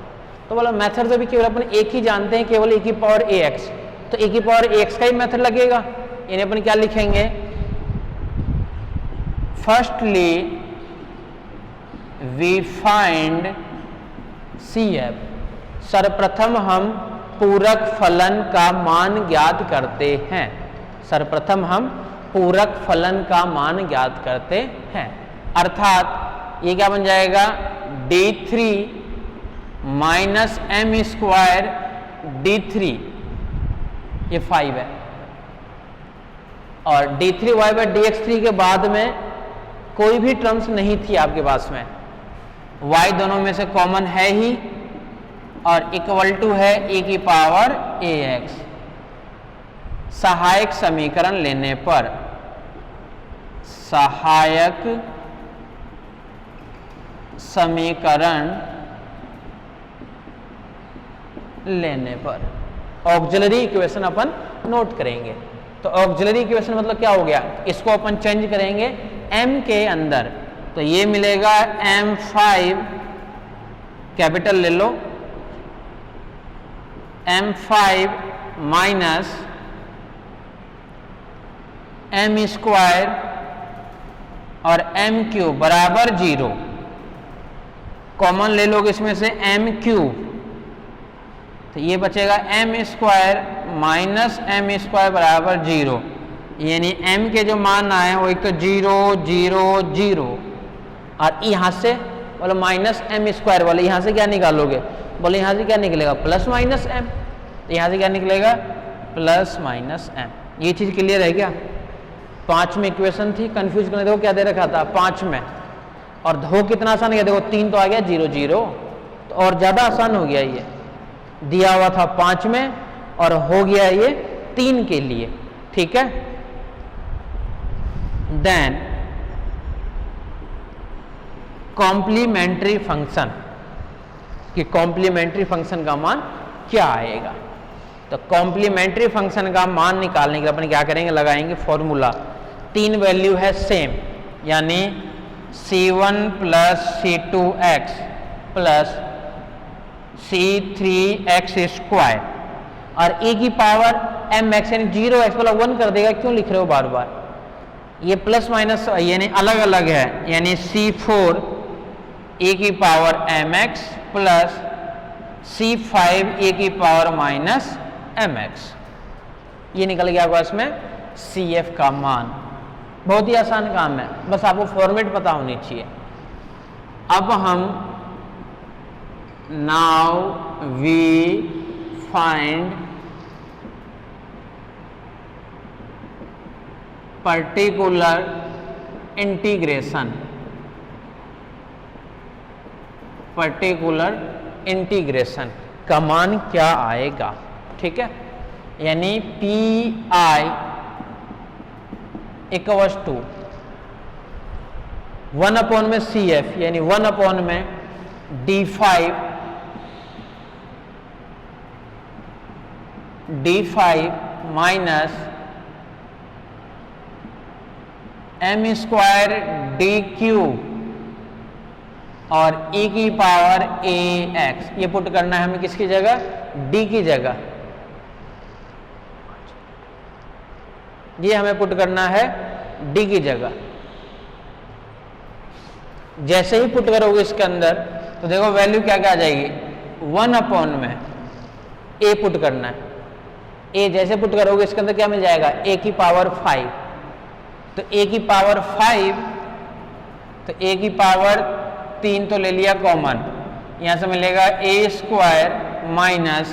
तो बोला मेथड तो भी केवल अपन एक ही जानते हैं, केवल e की पावर ax, तो e की पावर ax का ही मेथड लगेगा। इन्हें अपन क्या लिखेंगे, फर्स्टली वी फाइंड CF, सर्वप्रथम हम पूरक फलन का मान ज्ञात करते हैं। सर्वप्रथम हम पूरक फलन का मान ज्ञात करते हैं, अर्थात ये क्या बन जाएगा, d3 minus m square d3, ये 5 है, और d3y बाई dx3 के बाद में कोई भी टर्म्स नहीं थी आपके पास में, y दोनों में से कॉमन है ही, और इक्वल टू है e की पावर ax। सहायक समीकरण लेने पर, सहायक समीकरण लेने पर ऑक्सिलरी इक्वेशन अपन नोट करेंगे। तो ऑक्सिलरी इक्वेशन मतलब क्या हो गया, इसको अपन चेंज करेंगे m के अंदर, तो ये मिलेगा m5, कैपिटल ले लो, m5 माइनस एम स्क्वायर और एम क्यूब बराबर 0, कॉमन ले लोगे इसमें से एम क्यूब, तो ये बचेगा m square minus m square बराबर 0, यानी m के जो मान आए वो एक तो 0 0 0, और यहाँ से बोलो माइनस एम स्क्वायर वाले, यहाँ से क्या निकालोगे, बोले यहाँ से क्या निकलेगा प्लस माइनस एम, तो यहाँ से क्या निकलेगा प्लस माइनस एम। ये चीज़ क्लियर है क्या। 5 में इक्वेशन थी, कंफ्यूज करने, देखो क्या दे रखा था 5 में, और हो कितना आसान है, देखो 3 तो आ गया 0 0, तो और ज़्यादा आसान हो गया, ये दिया हुआ था 5 में और हो गया ये 3 के लिए, ठीक है। देन कॉम्प्लीमेंट्री फंक्शन, कि कॉम्प्लीमेंट्री फंक्शन का मान क्या आएगा। तो कॉम्प्लीमेंट्री फंक्शन का मान निकालने के लिए अपन क्या करेंगे, लगाएंगे फॉर्मूला, 3 वैल्यू है सेम, यानी c1 plus c2x plus c3x square, और e की पावर mx यानी 0x वाला 1 कर देगा, क्यों लिख रहे हो बार बार, ये प्लस माइनस यानी अलग अलग है, यानी c4 e की power mx plus c5 e की पावर माइनस mx, ये निकल गया आपको इसमें cf का मान। बहुत ही आसान काम है, बस आपको फॉर्मेट पता होनी चाहिए। अब हम now we find particular integration, particular integration का मान क्या आएगा, ठीक है। यानी p i equals to 1 upon में सी एफ, यानी 1 अपॉन में d5 minus m square d cube और e की पावर ax, ये पुट करना है हमें किसकी जगह, d की जगह, ये हमें पुट करना है d की जगह। जैसे ही पुट करोगे इसके अंदर तो देखो वैल्यू क्या क्या आ जाएगी, 1 अपॉन में a पुट करना है, a जैसे पुट करोगे इसके अंदर क्या मिल जाएगा, a की पावर 5, तो a की पावर 5, तो a की पावर 3 तो ले लिया कॉमन, यहां से मिलेगा a square minus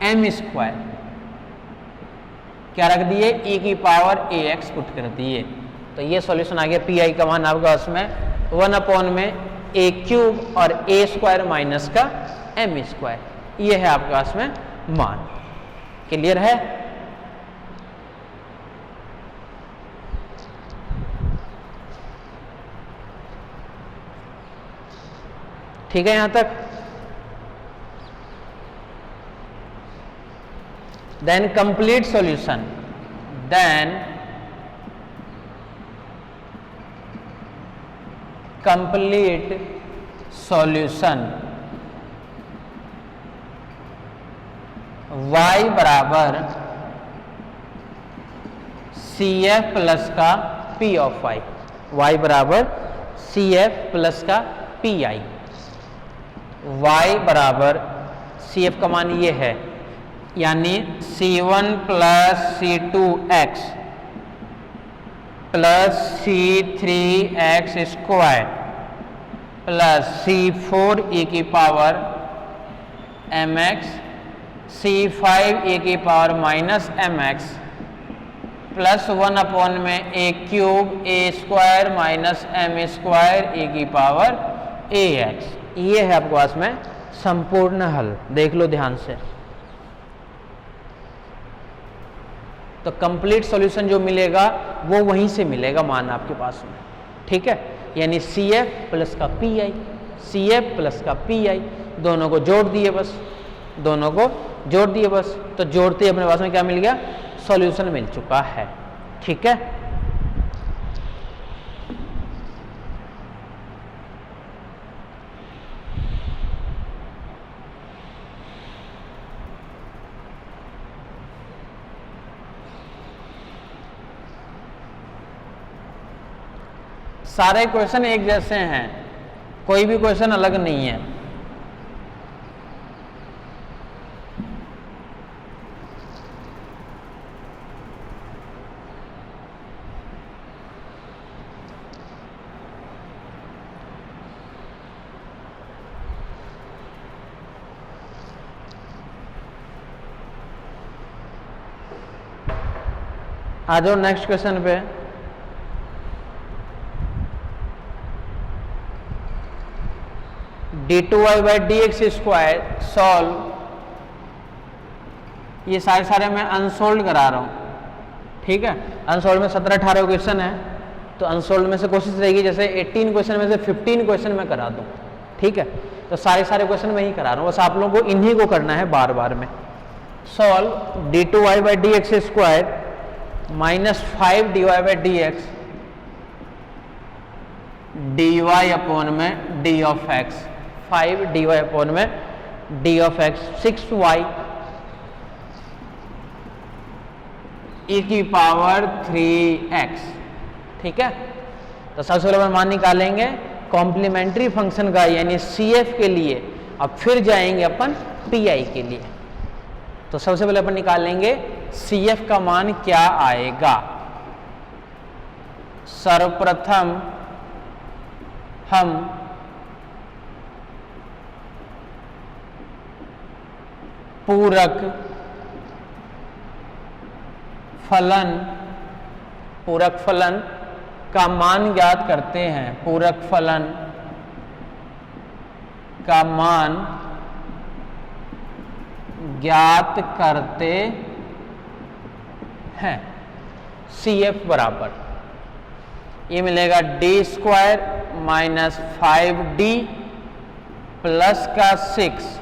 m square, क्या रख दिए, e की पावर ax पुट कर दिए। तो ये सॉल्यूशन आ गया, पी आई का मान आपका उसमें 1 अपॉन में a क्यूब और a स्क्वायर माइनस का m स्क्वायर, ये है आपका उसमें मान। क्लियर है। ठीक है यहां तक। Then complete solution, then complete solution, y बराबर सी एफ प्लस का p ऑफ y, y बराबर सी एफ प्लस का पी आई, y बराबर CF का मान ये है, यानी C1 plus C2x plus C3x square plus C4 e की पावर mx C5 e की power minus mx plus 1 upon में a cube a square minus m square e की पावर ax। ये है आपके पास में संपूर्ण हल, देख लो ध्यान से। तो कंप्लीट सॉल्यूशन जो मिलेगा वो वहीं से मिलेगा मान आपके पास में, ठीक है। यानी CF प्लस का PI, CF प्लस का PI, दोनों को जोड़ दिए बस, दोनों को जोड़ दिए बस। तो जोड़ते ही अपने पास में क्या मिल गया, सॉल्यूशन मिल चुका है, ठीक है। सारे क्वेश्चन एक जैसे हैं, कोई भी क्वेश्चन अलग नहीं है। आ जाओ नेक्स्ट क्वेश्चन पे। d2y by D x square solve, ये सारे मैं अनसोल्व करा रहा हूँ, ठीक है। अनसोल्व में 17-18 क्वेश्चन है, तो अनसोल्व में से कोशिश रहेगी जैसे 18 क्वेश्चन में से 15 क्वेश्चन मैं करा दूँ, ठीक है। तो सारे क्वेश्चन मैं ही करा रहा हूँ, बस आप लोगों को इन्हीं को करना है बार बार में। Solve d2y by D x square minus 5dy by D x dy upon में d of x, 5dy upon में d of x 6y e की पावर 3x, ठीक है। तो सबसे पहले मान निकालेंगे कॉम्प्लीमेंट्री फंक्शन का, यानी CF के लिए। अब फिर जाएंगे अपन PI के लिए। तो सबसे पहले अपन निकालेंगे CF का मान क्या आएगा। सर्वप्रथम हम पूरक फलन का मान ज्ञात करते हैं। पूरक फलन का मान ज्ञात करते हैं। CF बराबर ये मिलेगा d square minus 5d plus का 6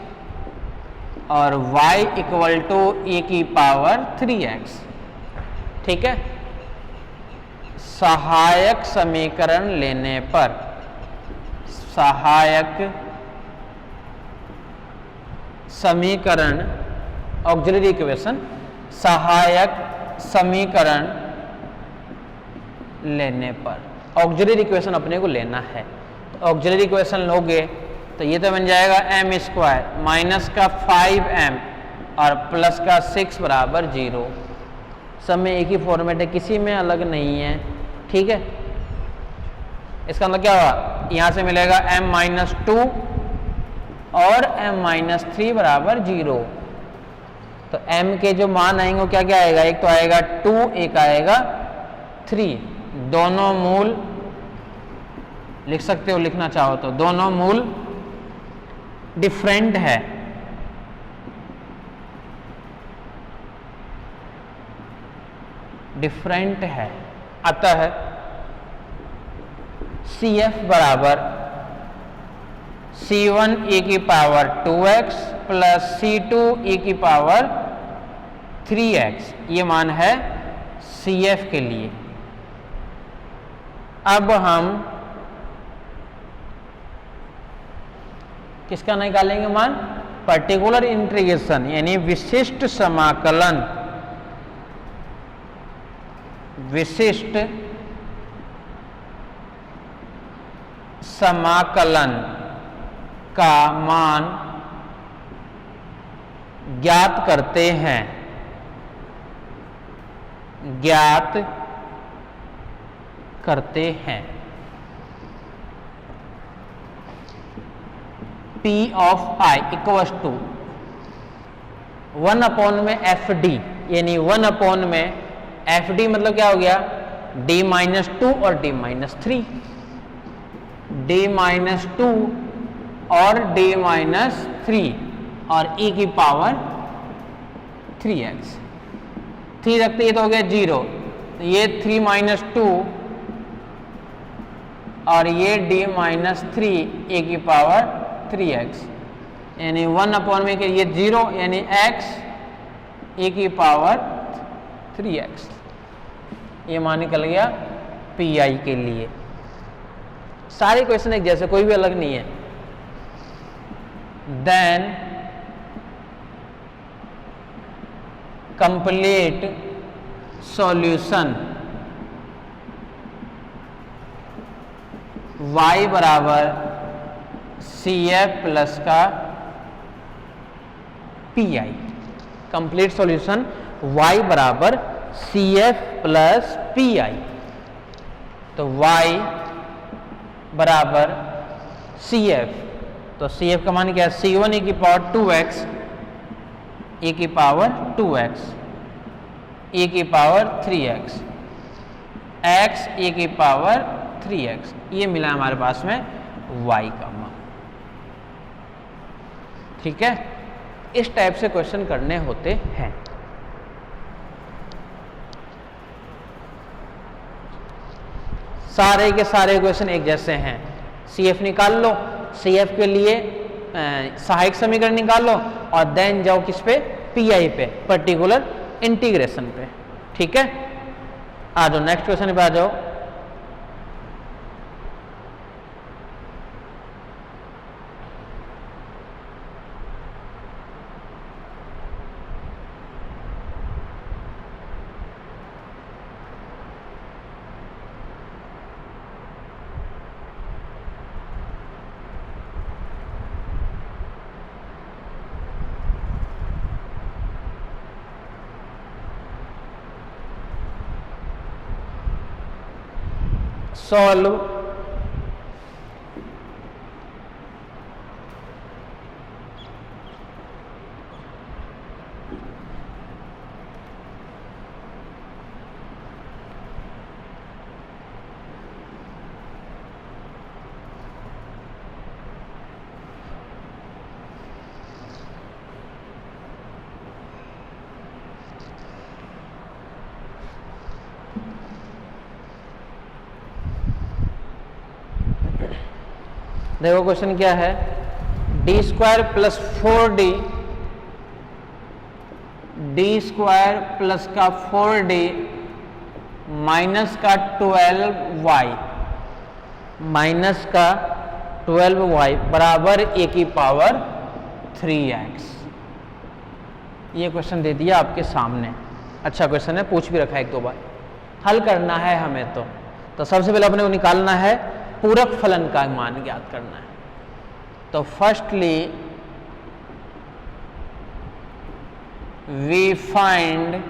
और y इक्वल टू e की पावर 3x, ठीक है। सहायक समीकरण लेने पर, सहायक समीकरण ऑक्सिलरी इक्वेशन, सहायक समीकरण लेने पर ऑक्सिलरी इक्वेशन अपने को लेना है। तो ऑक्सिलरी इक्वेशन लोगे तो ये तो बन जाएगा m स्क्वायर माइनस का 5m और प्लस का 6 बराबर 0। सब में एक ही फॉर्मेट है, किसी में अलग नहीं है, ठीक है। इसका मतलब क्या होगा, यहाँ से मिलेगा m माइनस 2 और m माइनस 3 बराबर 0। तो m के जो मान आएंगे वो क्या क्या आएगा, एक तो आएगा 2, एक आएगा 3। दोनों मूल लिख सकते हो, लिखना चाहो तो दोनों मूल डिफरेंट है, डिफरेंट है। अतः CF बराबर C1 e की power 2x plus C2 e की पावर 3x, ये मान है CF के लिए। अब हम किसका निकालेंगे मान, पर्टिकुलर इंटीग्रेशन यानी विशिष्ट समाकलन, विशिष्ट समाकलन का मान ज्ञात करते हैं, ज्ञात करते हैं। P of I equals to 1 upon में एफ डी, यानी 1 अपॉन में एफ डी मतलब क्या हो गया, d माइनस 2 और d माइनस 3, d माइनस 2 और d माइनस 3 और e की पावर 3x, 3 रखते ही तो हो गया 0, ये 3 माइनस 2 और ये d माइनस 3 e की पावर 3x, यानी 1 अपॉन में ये 0 यानी x e की पावर 3x, ये मान निकल गया PI के लिए। सारे क्वेश्चन एक जैसे, कोई भी अलग नहीं है। देन कंप्लीट सॉल्यूशन y बराबर CF प्लस का PI, कंप्लीट सॉल्यूशन y बराबर CF प्लस PI, तो y बराबर CF, तो CF का मान क्या है, C1 e की पावर 2x e की पावर 2x e की पावर 3x x e की पावर 3x, ये मिला हमारे पास में y का मान। ठीक है, इस टाइप से क्वेश्चन करने होते हैं। सारे के सारे क्वेश्चन एक जैसे हैं। CF निकाल लो, CF के लिए सहायक समीकरण निकाल लो और देन जाओ किस पे, PI पे, पर्टिकुलर इंटीग्रेशन पे। ठीक है, आ जाओ नेक्स्ट क्वेश्चन पे आ जाओ। सॉल्व देखो क्वेश्चन क्या है, D square plus 4d, D square plus का 4d माइनस का 12y, माइनस का 12y बराबर a की पावर 3x। ये क्वेश्चन दे दिया आपके सामने। अच्छा क्वेश्चन है, पूछ भी रखा है एक दो बार, हल करना है हमें। तो सबसे पहले अपने को निकालना है पूरक फलन का मान ज्ञात करना है। तो firstly we find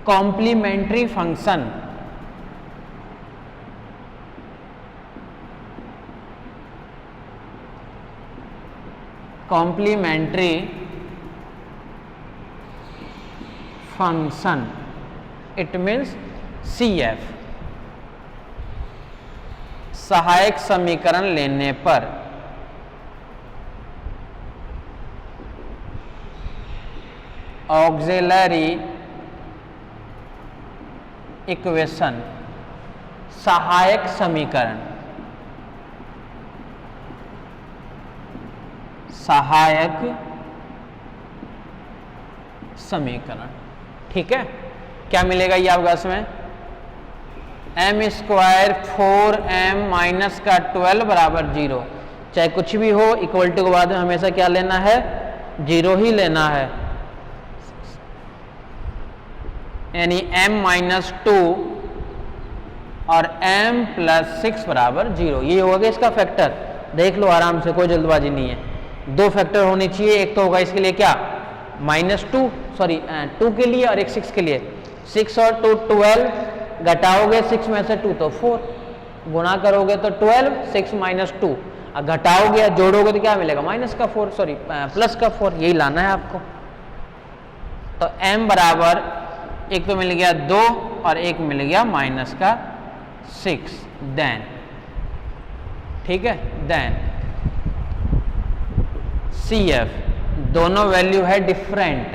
complementary function, complementary function, it means CF। सहायक समीकरण लेने पर ऑक्सिलरी इक्वेशन, सहायक समीकरण, सहायक समीकरण। ठीक है, क्या मिलेगा ये आपको इसमें, एम स्क्वायर 4m माइनस का 12 बराबर 0। चाहे कुछ भी हो, इक्वल टू के बाद में हमेशा क्या लेना है, 0 ही लेना है। यानी m माइनस 2 और m प्लस 6 बराबर 0, ये होगा इसका फैक्टर। देख लो आराम से, कोई जल्दबाजी नहीं है। दो फैक्टर होनी चाहिए, एक तो होगा इसके लिए क्या, -2 सॉरी 2 के लिए और एक 6 के लिए, 6 और 2 12, घटाओगे 6 में से 2 तो 4, गुणा करोगे तो 12, 6 - 2, घटाओगे या जोड़ोगे तो क्या मिलेगा, -4 सॉरी प्लस का 4, यही लाना है आपको। तो m बराबर एक तो मिल गया 2 और एक मिल गया -6, देन ठीक है, देन CF दोनों वैल्यू है डिफरेंट,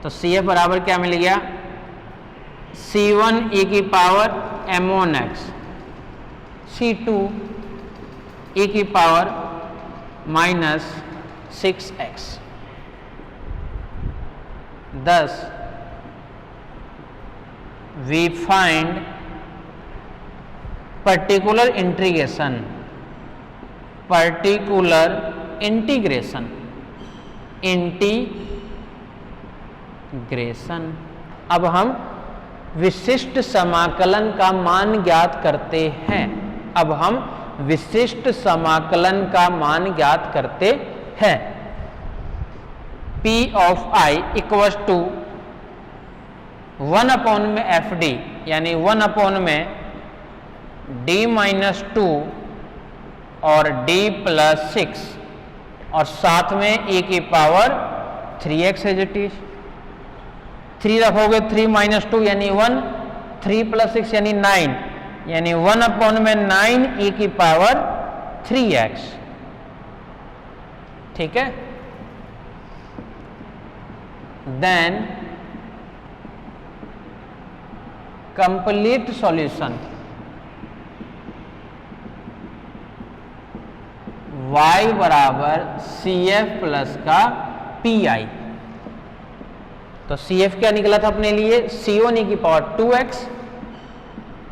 तो CF बराबर क्या मिल गया, C1 e की पावर m1x, C2 e की power -6x। Thus we find particular integration अब हम विशिष्ट समाकलन का मान ज्ञात करते हैं, अब हम विशिष्ट समाकलन का मान ज्ञात करते हैं। P of I equals to 1 में FD, यानी 1 में D-2 और D+6 और साथ में e की power 3x as it is, 3 रखोगे 3 - 2 यानी 1, 3 + 6 यानी 9, यानी 1 में 9 e की पावर 3x, ठीक है। देन कंप्लीट सॉल्यूशन y बराबर CF प्लस का PI, तो CF क्या निकला था अपने लिए, C1 e की पावर 2x,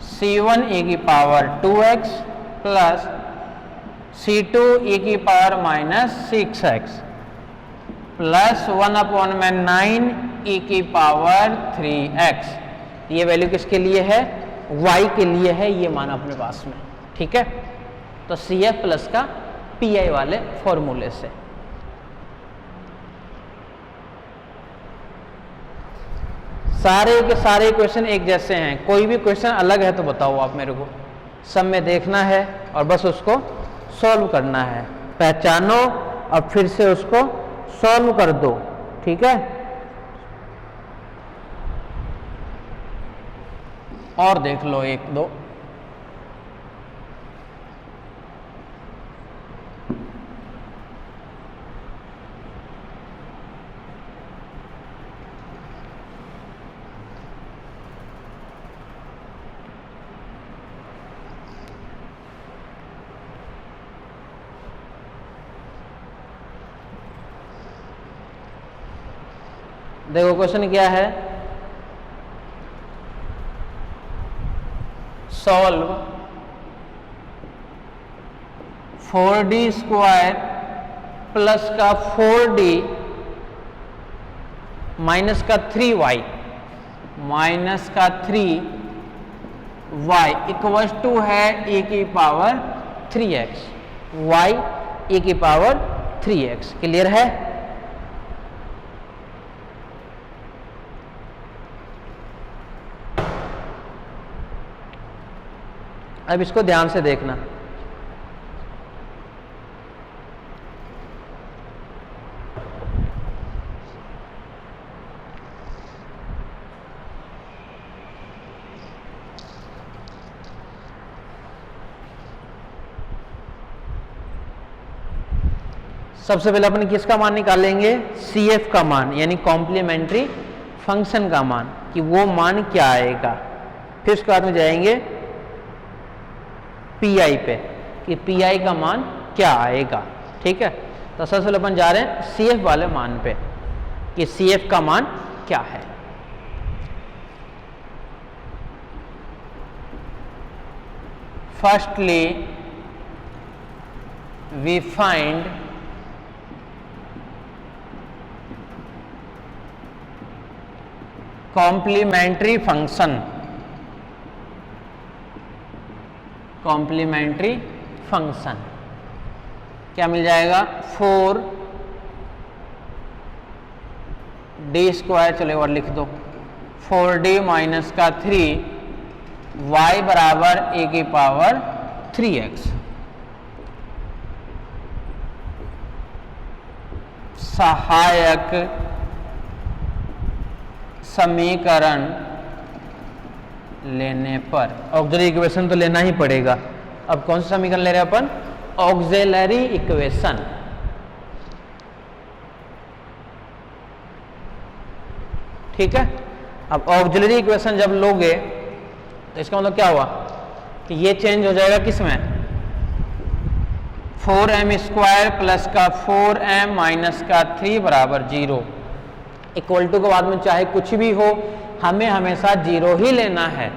C1 e की power 2x plus C2 e की पावर -6x प्लस 1 में 9 e की पावर 3x। ये वैल्यू किसके लिए है, y के लिए है, ये मान अपने पास में, ठीक है। तो CF प्लस का PI वाले फॉर्मूले से। सारे के सारे क्वेश्चन एक जैसे हैं, कोई भी क्वेश्चन अलग है तो बताओ आप मेरे को, सब में देखना है और बस उसको सॉल्व करना है, पहचानो और फिर से उसको सॉल्व कर दो, ठीक है। और देख लो एक दो, देखो क्वेश्चन क्या है, सॉल्व 4d² प्लस का 4d माइनस का 3y माइनस का 3y इक्वल्स टू है e की पावर 3x, y e की पावर 3x। क्लियर है। अब इसको ध्यान से देखना, सबसे पहले अपन किसका मान निकालेंगे, CF का मान, यानी कॉम्प्लीमेंट्री फंक्शन का मान, कि वो मान क्या आएगा। फिर उसके बाद में जाएंगे PI पे, कि PI का मान क्या आएगा, ठीक है। तो सबसे पहले अपन जा रहे हैं CF वाले मान पे, कि CF का मान क्या है। Firstly we find complementary function, complementary function क्या मिल जाएगा, 4 डी स्क्वायर, चलो और लिख दो 4d माइनस का 3 y बराबर a की पावर 3x। सहायक समीकरण लेने पर, ऑक्सिलरी इक्वेशन तो लेना ही पड़ेगा। अब कौन सा समीकरण ले रहे हैं अपन? Auxiliary equation. ठीक है, अब ऑक्सिलरी इक्वेशन जब लोगे तो इसका मतलब क्या हुआ कि ये चेंज हो जाएगा किसमें? 4m स्क्वायर प्लस का 4m माइनस का 3 बराबर 0। इक्वल टू के बाद में चाहे कुछ भी हो, हमें हमेशा 0 ही लेना है,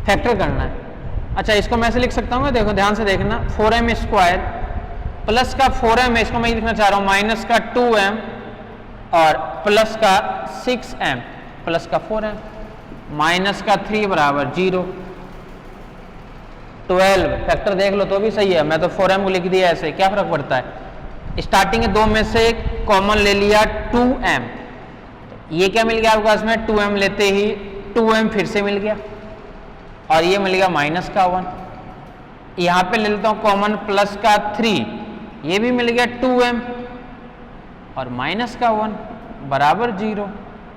फैक्टर करना है। अच्छा, इसको मैं ऐसे लिख सकता हूँ, देखो ध्यान से देखना, 4m स्क्वायर प्लस का 4m, इसको मैं लिखना चाह रहा हूँ माइनस का 2m और प्लस का 6m प्लस का 4m माइनस का 3 बराबर 0। 12 फैक्टर देख लो तो भी सही है, मैं तो 4m को लिख दिया ऐसे, क्या फर्क पड़ता है? स्टार्टिंग के दो में से कॉमन ले लिया 2m, ये क्या मिल गया आपके पास में? 2m लेते ही 2m फिर से मिल गया और ये मिल गया माइनस का 1। यहाँ पे ले लेता हूँ कॉमन प्लस का 3, ये भी मिल गया 2m और माइनस का 1 बराबर 0।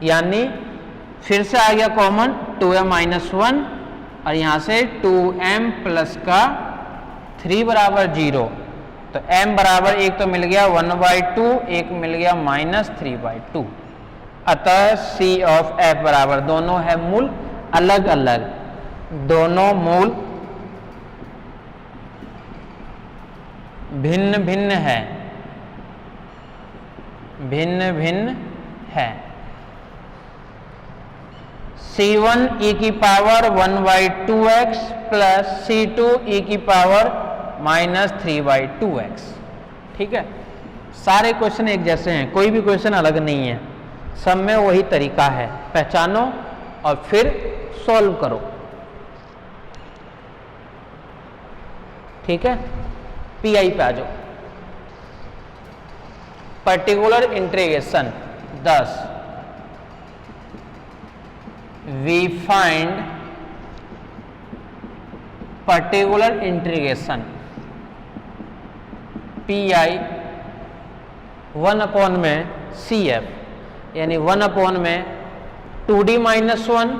यानी फिर से आ गया कॉमन 2m माइनस 1 और यहाँ से 2m प्लस का 3 बराबर 0। तो m बराबर एक तो मिल गया 1/2, एक मिल गया माइनस 3/2। अतः c ऑफ f बराबर, दोनों है मूल अलग अलग, दोनों मूल भिन्न भिन्न है, भिन्न भिन्न है। c1 e की power 1/2x plus c2 e की पावर माइनस 3/2x। ठीक है, सारे क्वेश्चन एक जैसे हैं, कोई भी क्वेश्चन अलग नहीं है, सब में वही तरीका है, पहचानो और फिर सॉल्व करो। ठीक है, पीआई पे आ जाओ। Particular integration 10, we find particular integration pi 1 में cf, यानी 1 में 2d माइनस 1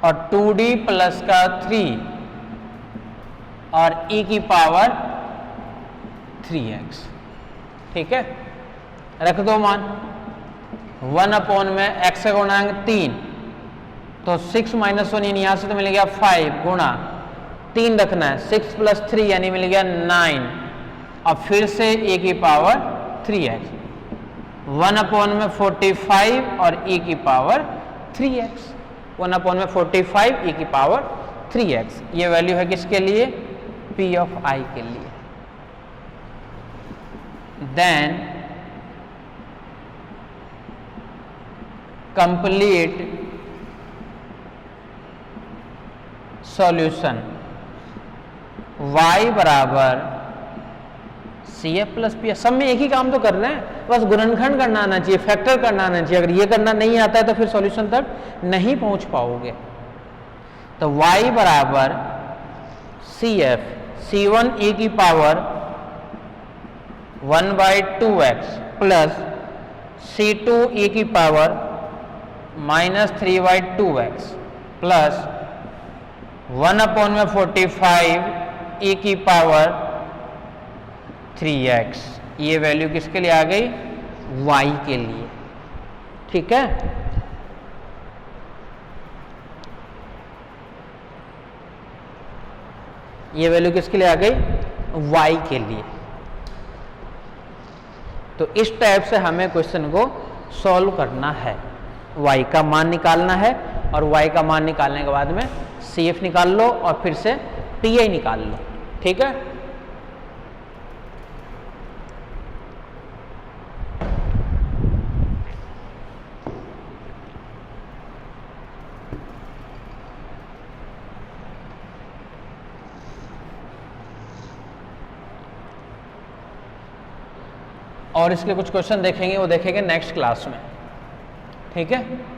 और 2d प्लस का 3 और e की पावर 3x। ठीक है, रख दो मान 1 में x का गुणांक 3, तो 6 माइनस 1 यानी यहाँ से तो मिल गया 5 गुणा 3 रखना है, 6 प्लस 3 यानी मिल गया 9 और फिर से a की पावर 3x। 1 में 45 और e की पावर 3x। 1 में 45 e की पावर 3x, ये वैल्यू है किसके लिए? p ऑफ i के लिए। देन कंप्लीट सॉल्यूशन y बराबर सी एफ प्लस पी। सब में एक ही काम तो कर रहे हैं, बस गुणनखंड करना आना चाहिए, फैक्टर करना आना चाहिए। अगर ये करना नहीं आता है तो फिर सॉल्यूशन तक नहीं पहुंच पाओगे। तो y बराबर सी एफ, c1 e की power 1/2x plus c2 e की पावर माइनस 3/2x प्लस 1 में 45 e की पावर 3x। ये वैल्यू किसके लिए आ गई? y के लिए। ठीक है, ये वैल्यू किसके लिए आ गई? y के लिए। तो इस टाइप से हमें क्वेश्चन को सॉल्व करना है, y का मान निकालना है और y का मान निकालने के बाद में CF निकाल लो और फिर से PI निकाल लो। ठीक है, और इसके कुछ क्वेश्चन देखेंगे, वो देखेंगे नेक्स्ट क्लास में। ठीक है।